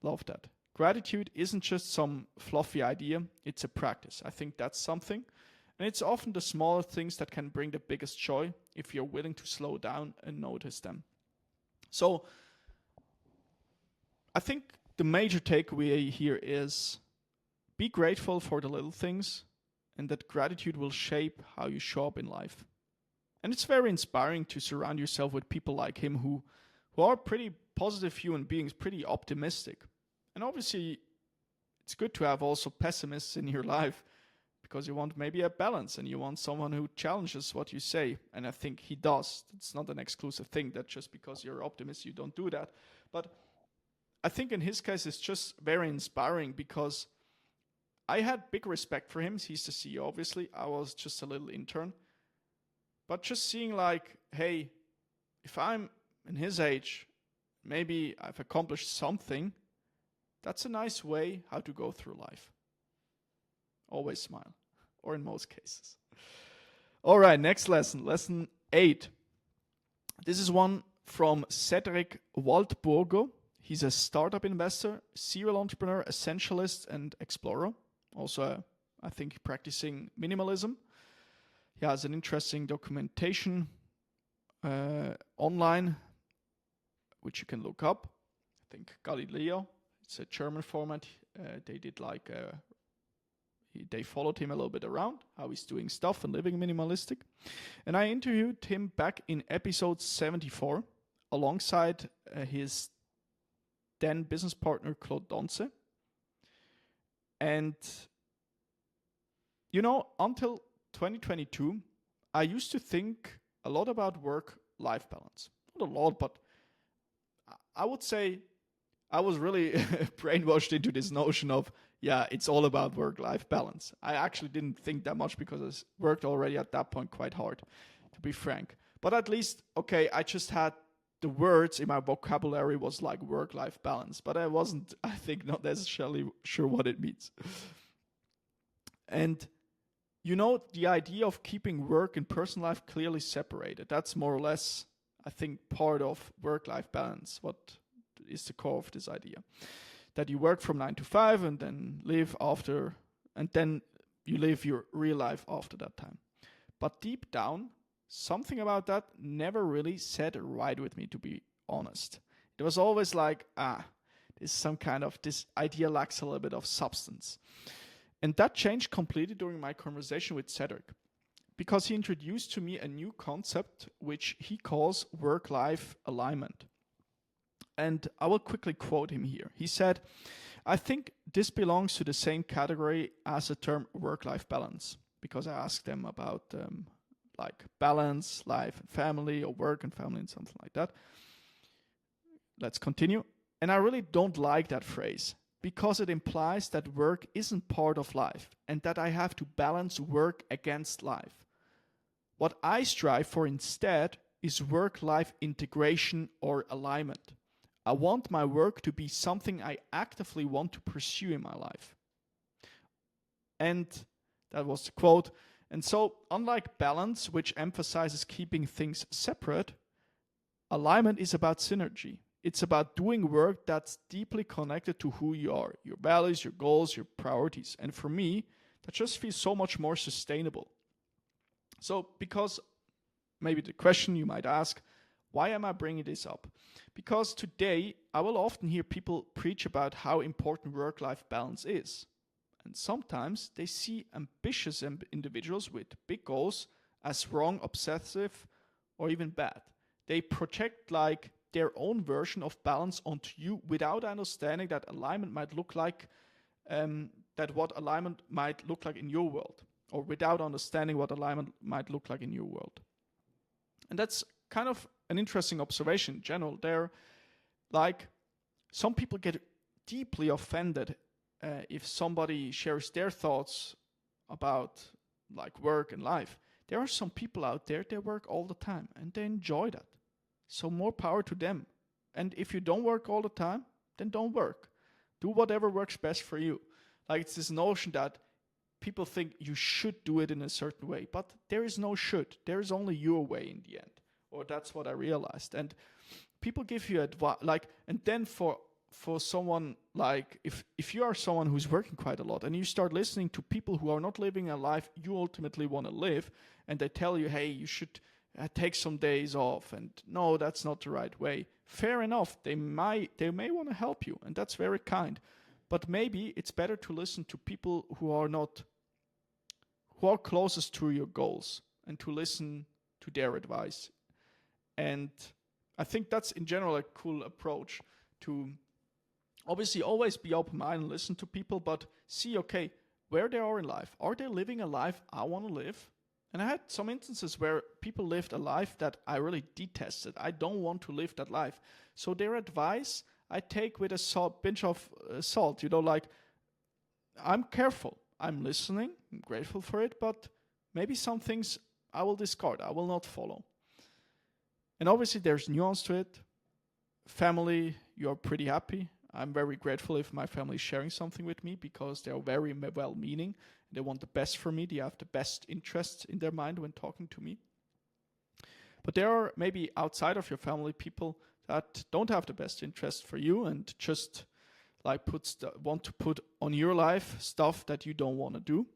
Love that. Gratitude isn't just some fluffy idea, it's a practice. I think that's something. And it's often the smaller things that can bring the biggest joy if you're willing to slow down and notice them. So, I think the major takeaway here is be grateful for the little things, and that gratitude will shape how you show up in life. And it's very inspiring to surround yourself with people like him who are pretty positive human beings, pretty optimistic. And obviously, it's good to have also pessimists in your life because you want maybe a balance and you want someone who challenges what you say. And I think he does. It's not an exclusive thing that just because you're an optimist, you don't do that. But I think in his case, it's just very inspiring because I had big respect for him. He's the CEO, obviously. I was just a little intern. But just seeing like, hey, if I'm in his age, maybe I've accomplished something, that's a nice way how to go through life. Always smile, or in most cases. All right, next lesson, lesson 8. This is one from Cédric Waldburger. He's a startup investor, serial entrepreneur, essentialist, and explorer. Also, I think practicing minimalism. He has an interesting documentation online, which you can look up. I think Galileo. It's a German format. They did like they followed him a little bit around, how he's doing stuff and living minimalistic. And I interviewed him back in episode 74 alongside his then business partner, Claude Donce. And, until 2022, I used to think a lot about work-life balance. Not a lot, but I would say I was really brainwashed into this notion of, it's all about work-life balance. I actually didn't think that much because I worked already at that point quite hard, to be frank. But at least, I just had the words in my vocabulary was like work-life balance. But I wasn't, I think, not necessarily sure what it means. And, the idea of keeping work and personal life clearly separated, that's more or less, I think, part of work-life balance, what is the core of this idea. That you work from 9 to 5 and then live after, and then you live your real life after that time. But deep down, something about that never really sat right with me, to be honest. It was always like, this idea lacks a little bit of substance. And that changed completely during my conversation with Cédric, because he introduced to me a new concept which he calls work-life alignment. And I will quickly quote him here. He said, I think this belongs to the same category as the term work-life balance, because I asked them about like balance, life and family, or work and family and something like that. Let's continue. And I really don't like that phrase, because it implies that work isn't part of life and that I have to balance work against life. What I strive for instead is work-life integration or alignment. I want my work to be something I actively want to pursue in my life. And that was the quote. And so, unlike balance, which emphasizes keeping things separate, alignment is about synergy. It's about doing work that's deeply connected to who you are, your values, your goals, your priorities. And for me, that just feels so much more sustainable. So, because maybe the question you might ask, why am I bringing this up? Because today, I will often hear people preach about how important work-life balance is. And sometimes they see ambitious individuals with big goals as wrong, obsessive, or even bad. They project like their own version of balance onto you without understanding that alignment might look like, what alignment might look like in your world, or without understanding what alignment might look like in your world. And that's kind of an interesting observation in general. There, like, some people get deeply offended if somebody shares their thoughts about like work and life. There are some people out there, they work all the time and they enjoy that. So more power to them. And if you don't work all the time, then don't work. Do whatever works best for you. Like, it's this notion that people think you should do it in a certain way, but there is no should. There is only your way in the end. Or that's what I realized. And people give you advice, like, and then for someone, like, if you are someone who's working quite a lot and you start listening to people who are not living a life you ultimately want to live, and they tell you, hey, you should take some days off, and no, that's not the right way. Fair enough, they may want to help you, and that's very kind. But maybe it's better to listen to people who are closest to your goals, and to listen to their advice. And I think that's in general a cool approach to obviously always be open-minded and listen to people, but see, okay, where they are in life. Are they living a life I want to live? And I had some instances where people lived a life that I really detested. I don't want to live that life. So their advice I take with a pinch of salt. Like, I'm careful. I'm listening. I'm grateful for it. But maybe some things I will discard. I will not follow. And obviously there's nuance to it. Family, you're pretty happy. I'm very grateful if my family is sharing something with me because they're very well-meaning. They want the best for me. They have the best interests in their mind when talking to me. But there are maybe outside of your family people that don't have the best interest for you and just like want to put on your life stuff that you don't want to do.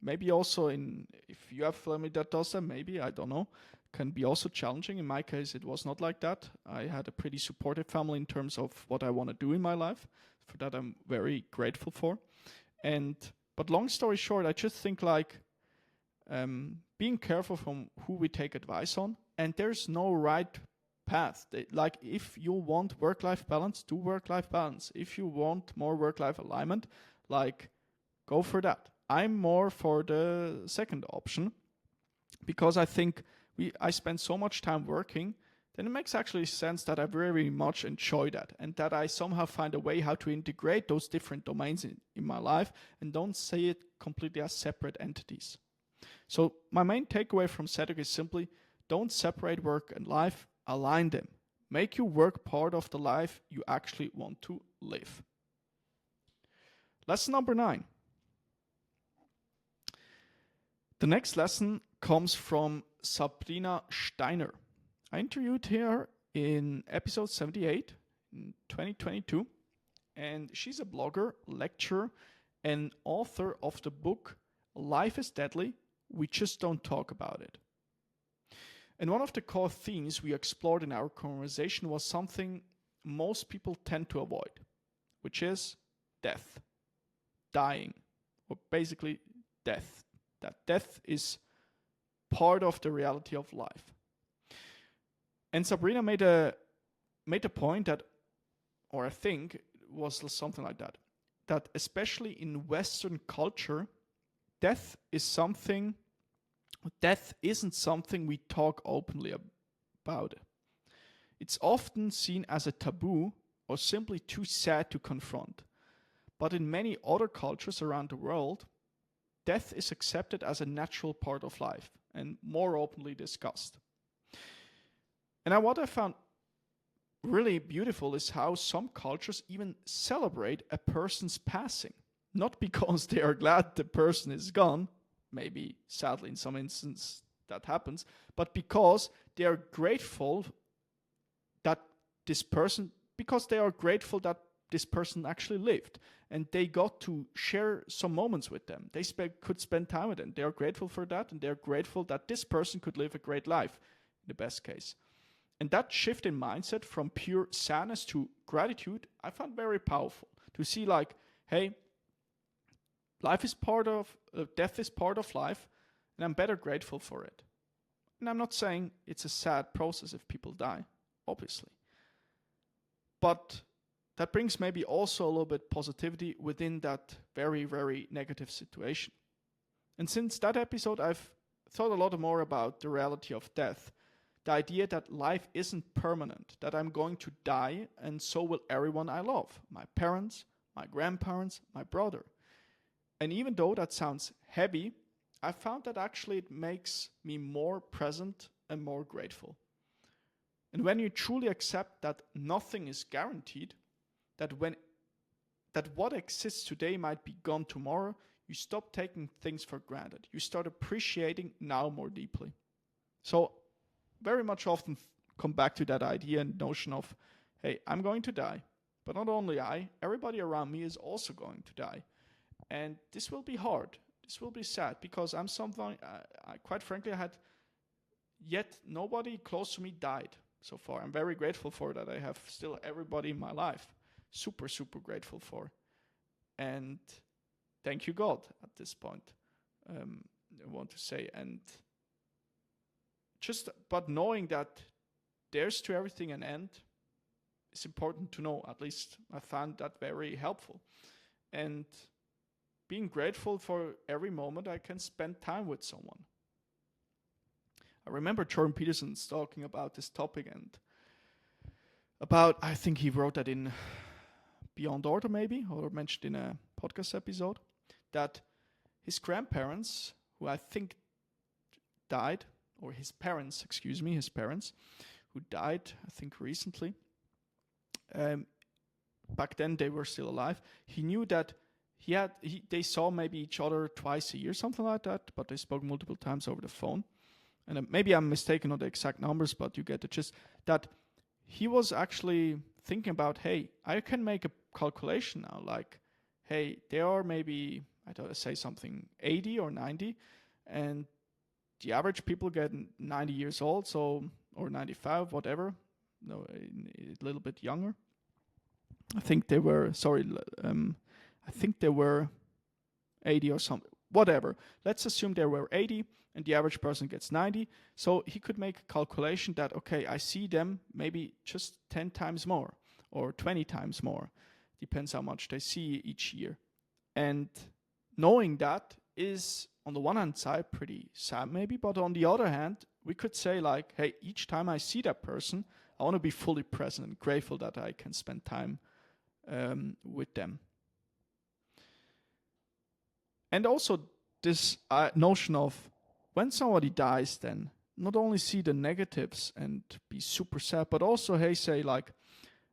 Maybe also if you have family that does that, maybe, I don't know, can be also challenging. In my case, it was not like that. I had a pretty supportive family in terms of what I want to do in my life. For that, I'm very grateful for. But long story short, I just think like being careful from who we take advice on, and there's no right path. Like if you want work-life balance, do work-life balance. If you want more work-life alignment, like go for that. I'm more for the second option because I think I spend so much time working, then it makes actually sense that I very much enjoy that and that I somehow find a way how to integrate those different domains in my life and don't see it completely as separate entities. So my main takeaway from Cédric is simply don't separate work and life, align them. Make your work part of the life you actually want to live. Lesson number 9. The next lesson comes from Sabrina Steiner. I interviewed her in episode 78 in 2022, and she's a blogger, lecturer, and author of the book Life is Deadly, We Just Don't Talk About It. And one of the core themes we explored in our conversation was something most people tend to avoid, which is death, dying, or basically death. That death is part of the reality of life. And Sabrina made a point that, or I think it was something like that, that especially in Western culture, death isn't something we talk openly about. It's often seen as a taboo or simply too sad to confront. But in many other cultures around the world, death is accepted as a natural part of life and more openly discussed. And what I found really beautiful is how some cultures even celebrate a person's passing. Not because they are glad the person is gone, maybe sadly in some instances that happens, but because they are grateful that this person actually lived and they got to share some moments with them. They could spend time with them. They are grateful for that, and they are grateful that this person could live a great life, in the best case. And that shift in mindset from pure sadness to gratitude, I found very powerful. To see like, hey, death is part of life, and I'm better grateful for it. And I'm not saying it's a sad process if people die, obviously. But that brings maybe also a little bit positivity within that very, very negative situation. And since that episode, I've thought a lot more about the reality of death. The idea that life isn't permanent, that I'm going to die, and so will everyone I love. My parents, my grandparents, my brother. And even though that sounds heavy, I found that actually it makes me more present and more grateful. And when you truly accept that nothing is guaranteed, that what exists today might be gone tomorrow, you stop taking things for granted. You start appreciating now more deeply. So very much often come back to that idea and notion of, hey, I'm going to die. But not only I, everybody around me is also going to die. And this will be hard. This will be sad because I'm something, quite frankly, I had yet nobody close to me died so far. I'm very grateful for that. I have still everybody in my life. Super, super grateful for. And thank you, God, at this point, I want to say. And but knowing that there's to everything an end is important to know. At least I found that very helpful. And being grateful for every moment I can spend time with someone. I remember Jordan Peterson's talking about this topic and I think he wrote that in Beyond Order maybe, or mentioned in a podcast episode, that his grandparents, who I think died, or his parents, who died, I think recently. Back then they were still alive. He knew that they saw maybe each other twice a year, something like that, but they spoke multiple times over the phone. And maybe I'm mistaken on the exact numbers, but you get the gist. That he was actually thinking about, hey, I can make a calculation now. Like, hey, there are maybe, I don't know, say something 80 or 90, and the average people get 90 years old, so, or 95, whatever. No, a little bit younger. I think they were 80 or something. Whatever. Let's assume there were 80 and the average person gets 90. So he could make a calculation that, okay, I see them maybe just 10 times more or 20 times more. Depends how much they see each year. And knowing that is, on the one hand side, pretty sad maybe, but on the other hand, we could say like, hey, each time I see that person, I want to be fully present and grateful that I can spend time with them. And also this notion of when somebody dies, then not only see the negatives and be super sad, but also, hey, say like,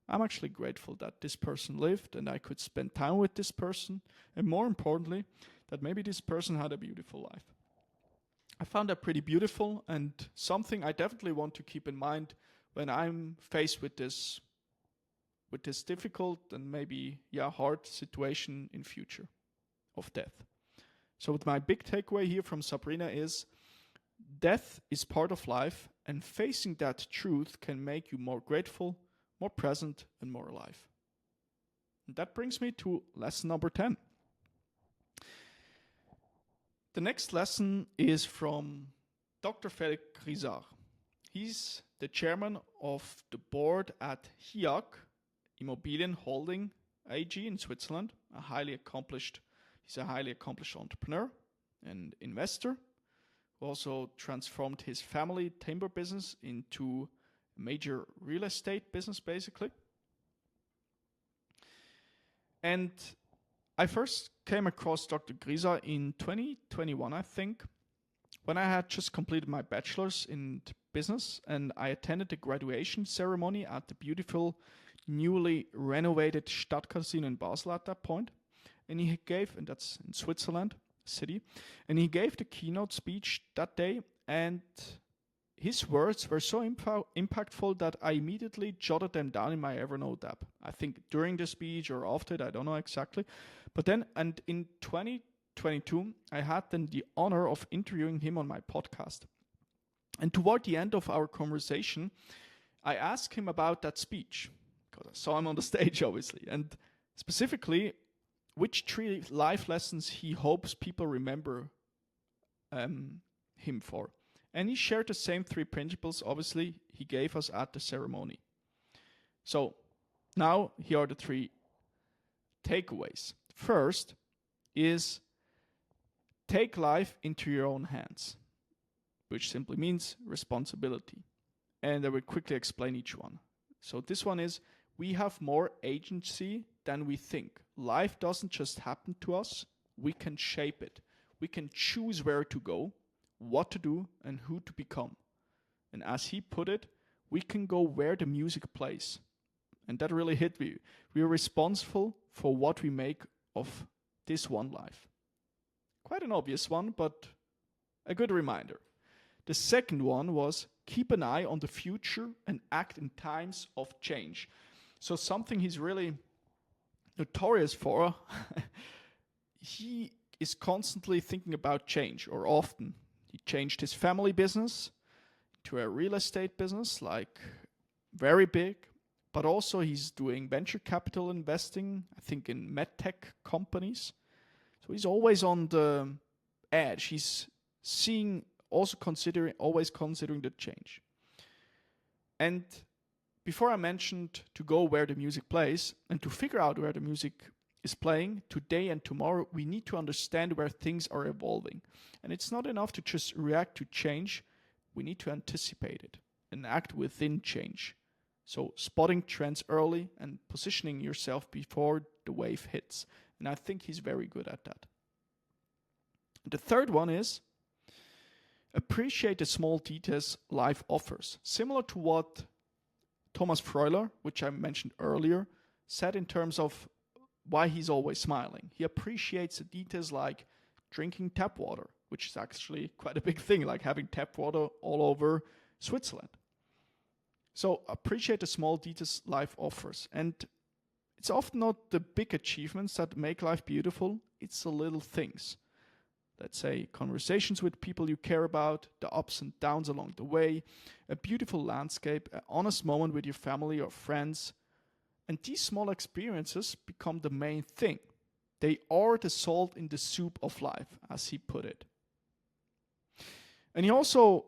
I'm actually grateful that this person lived and I could spend time with this person. And more importantly, that maybe this person had a beautiful life. I found that pretty beautiful and something I definitely want to keep in mind when I'm faced with this difficult and maybe hard situation in future of death. So my big takeaway here from Sabrina is death is part of life, and facing that truth can make you more grateful, more present, and more alive. And that brings me to lesson number 10. The next lesson is from Dr. Felix Grisard. He's the chairman of the board at HIAG Immobilien Holding AG in Switzerland. He's a highly accomplished entrepreneur and investor who also transformed his family timber business into a major real estate business, basically. And I first came across Dr. Grisa in 2021, I think, when I had just completed my bachelor's in business, and I attended the graduation ceremony at the beautiful, newly renovated Stadtcasino in Basel at that point. And he gave, and that's in Switzerland city, and he gave the keynote speech that day, and his words were so impactful that I immediately jotted them down in my Evernote app. I think during the speech or after it, I don't know exactly. But then, and in 2022, I had then the honor of interviewing him on my podcast. And toward the end of our conversation, I asked him about that speech, because I saw him on the stage, obviously, and specifically, which 3 life lessons he hopes people remember him for. And he shared the same 3 principles, obviously, he gave us at the ceremony. So, now here are the 3 takeaways. First is take life into your own hands, which simply means responsibility. And I will quickly explain each one. So this one is, we have more agency than we think. Life doesn't just happen to us, we can shape it. We can choose where to go, what to do, and who to become. And as he put it, we can go where the music plays. And that really hit me. We are responsible for what we make of this one life. Quite an obvious one, but a good reminder. The second one was keep an eye on the future and act in times of change. So something he's really notorious for, he is constantly thinking about change, or often. He changed his family business to a real estate business, like very big, but also he's doing venture capital investing, I think in medtech companies. So he's always on the edge. He's always considering the change. And before I mentioned to go where the music plays and to figure out where the music is playing today and tomorrow, we need to understand where things are evolving. And it's not enough to just react to change. We need to anticipate it and act within change. So spotting trends early and positioning yourself before the wave hits. And I think he's very good at that. The third one is, Appreciate the small details life offers. Similar to what Thomas Freuler, which I mentioned earlier, said in terms of why he's always smiling. He appreciates the details like drinking tap water, which is actually quite a big thing, like having tap water all over Switzerland. So appreciate the small details life offers. And it's often not the big achievements that make life beautiful, it's the little things. Let's say conversations with people you care about, the ups and downs along the way, a beautiful landscape, an honest moment with your family or friends. And these small experiences become the main thing. They are the salt in the soup of life, as he put it. And he also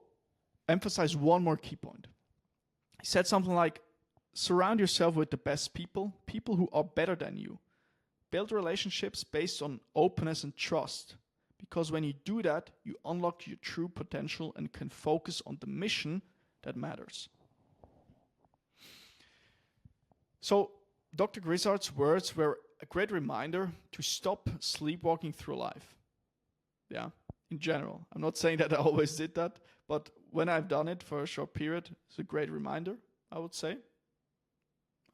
emphasized one more key point. He said something like, surround yourself with the best people, people who are better than you. Build relationships based on openness and trust. Because when you do that, you unlock your true potential and can focus on the mission that matters. So, Dr. Grizzard's words were a great reminder to stop sleepwalking through life. Yeah, in general. I'm not saying that I always did that, but when I've done it for a short period, it's a great reminder, I would say.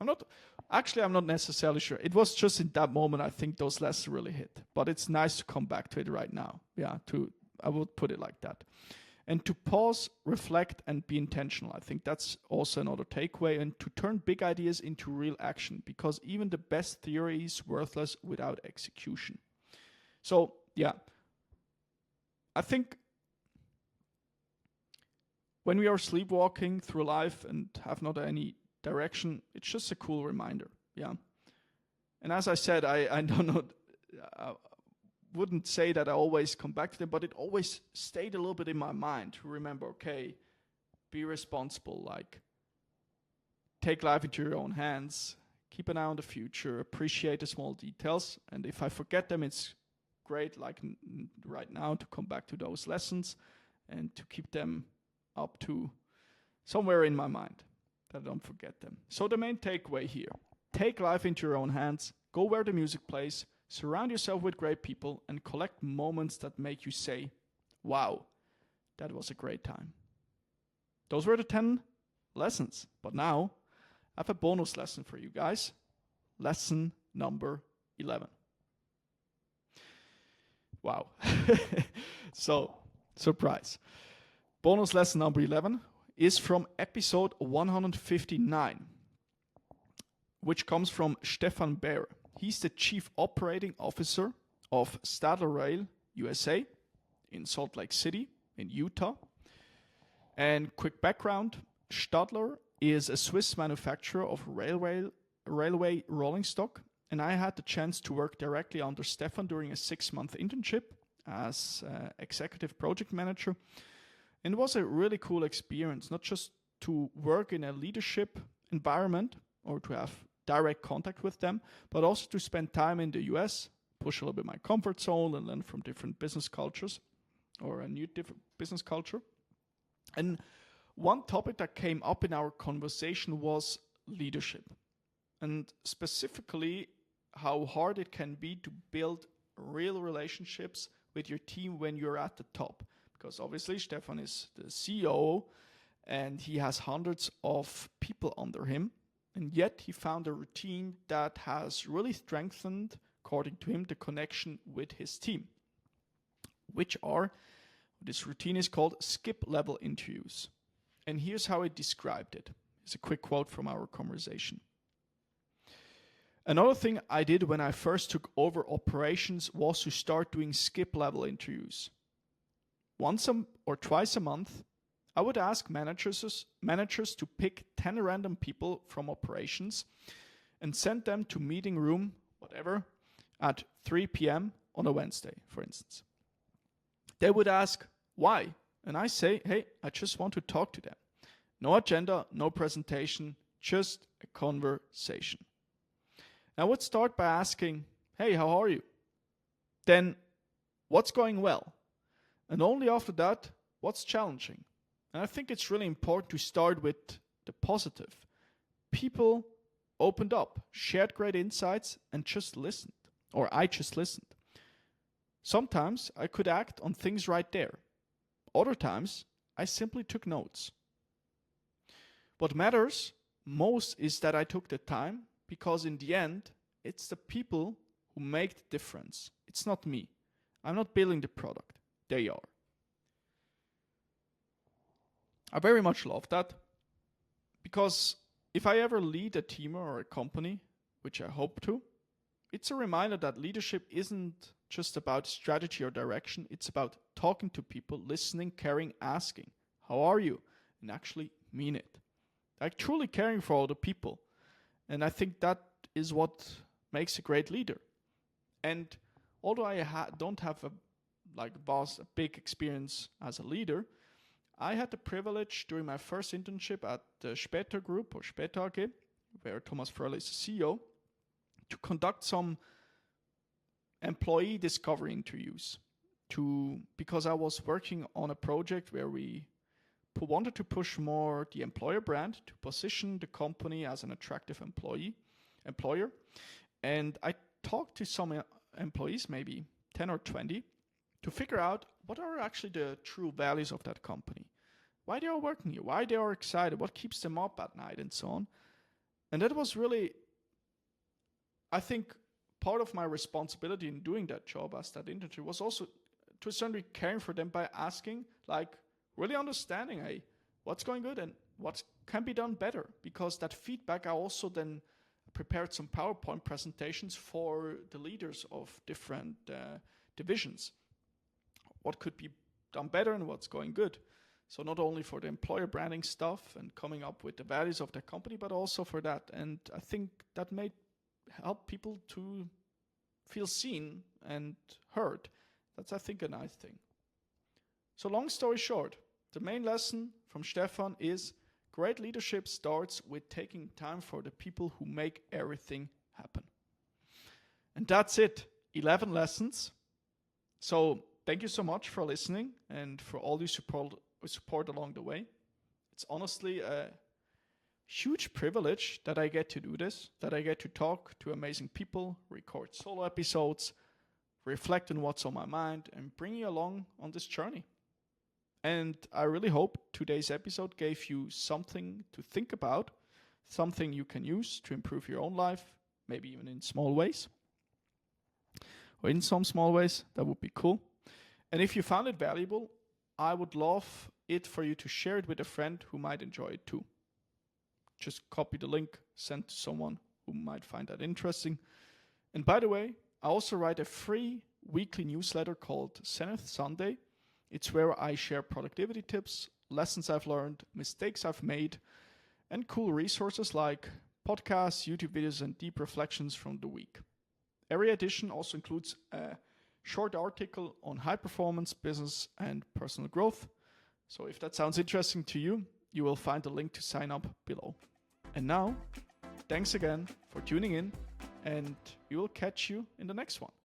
I'm not necessarily sure. It was just in that moment I think those lessons really hit. But it's nice to come back to it right now. Yeah, I would put it like that. And to pause, reflect, and be intentional. I think that's also another takeaway. And to turn big ideas into real action. Because even the best theory is worthless without execution. So, yeah. I think when we are sleepwalking through life and have not any direction, it's just a cool reminder. Yeah. And as I said, I don't know, I wouldn't say that I always come back to them, but it always stayed a little bit in my mind to remember, okay, be responsible, like take life into your own hands, keep an eye on the future, appreciate the small details. And if I forget them, it's great, like right now, to come back to those lessons and to keep them up to somewhere in my mind, that I don't forget them. So the main takeaway here, take life into your own hands, go where the music plays, surround yourself with great people, and collect moments that make you say, wow, that was a great time. Those were the 10 lessons. But now, I have a bonus lesson for you guys. Lesson number 11. Wow. So, surprise. Bonus lesson number 11 is from episode 159, which comes from Stefan Baer. He's the Chief Operating Officer of Stadler Rail USA in Salt Lake City in Utah. And quick background, Stadler is a Swiss manufacturer of railway rolling stock, and I had the chance to work directly under Stefan during a 6-month internship as executive project manager. And it was a really cool experience, not just to work in a leadership environment or to have direct contact with them, but also to spend time in the US, push a little bit my comfort zone and learn from different business cultures or a new different business culture. And one topic that came up in our conversation was leadership, and specifically how hard it can be to build real relationships with your team when you're at the top. Because obviously Stefan is the CEO and he has hundreds of people under him. And yet he found a routine that has really strengthened, according to him, the connection with his team. This routine is called skip level interviews. And here's how he described it. It's a quick quote from our conversation. Another thing I did when I first took over operations was to start doing skip level interviews. Once or twice a month, I would ask managers to pick 10 random people from operations and send them to meeting room, whatever, at 3 p.m. on a Wednesday, for instance. They would ask, why? And I say, hey, I just want to talk to them. No agenda, no presentation, just a conversation. I would start by asking, hey, how are you? Then, what's going well? And only after that, what's challenging? And I think it's really important to start with the positive. People opened up, shared great insights, and just listened. Or I just listened. Sometimes I could act on things right there. Other times, I simply took notes. What matters most is that I took the time, because in the end, it's the people who make the difference. It's not me. I'm not building the product. They are. I very much love that, because if I ever lead a team or a company, which I hope to, it's a reminder that leadership isn't just about strategy or direction. It's about talking to people, listening, caring, asking, how are you? And actually mean it. Like truly caring for all the people. And I think that is what makes a great leader. And although I don't have a big experience as a leader, I had the privilege during my first internship at the Später Group or Später AG, where Thomas Fröhle is the CEO, to conduct some employee discovery interviews. Because I was working on a project where we wanted to push more the employer brand to position the company as an attractive employer. And I talked to some employees, maybe 10 or 20, to figure out what are actually the true values of that company. Why they are working here, why they are excited, what keeps them up at night, and so on. And that was really, I think, part of my responsibility in doing that job as that internship was also to a certain degree caring for them by asking, really understanding, hey, what's going good and what can be done better. Because that feedback, I also then prepared some PowerPoint presentations for the leaders of different divisions. What could be done better and what's going good. So not only for the employer branding stuff and coming up with the values of their company, but also for that. And I think that may help people to feel seen and heard. That's, I think, a nice thing. So long story short, the main lesson from Stefan is great leadership starts with taking time for the people who make everything happen. And that's it. 11 lessons. So thank you so much for listening and for all your support along the way. It's honestly a huge privilege that I get to do this, that I get to talk to amazing people, record solo episodes, reflect on what's on my mind, and bring you along on this journey. And I really hope today's episode gave you something to think about, something you can use to improve your own life, maybe even in small ways. Or in some small ways, that would be cool. And if you found it valuable, I would love it for you to share it with a friend who might enjoy it too. Just copy the link, send to someone who might find that interesting. And by the way, I also write a free weekly newsletter called Zenith Sunday. It's where I share productivity tips, lessons I've learned, mistakes I've made, and cool resources like podcasts, YouTube videos, and deep reflections from the week. Every edition also includes a short article on high performance, business, and personal growth. So if that sounds interesting to you, you will find the link to sign up below. And now, thanks again for tuning in, and we will catch you in the next one.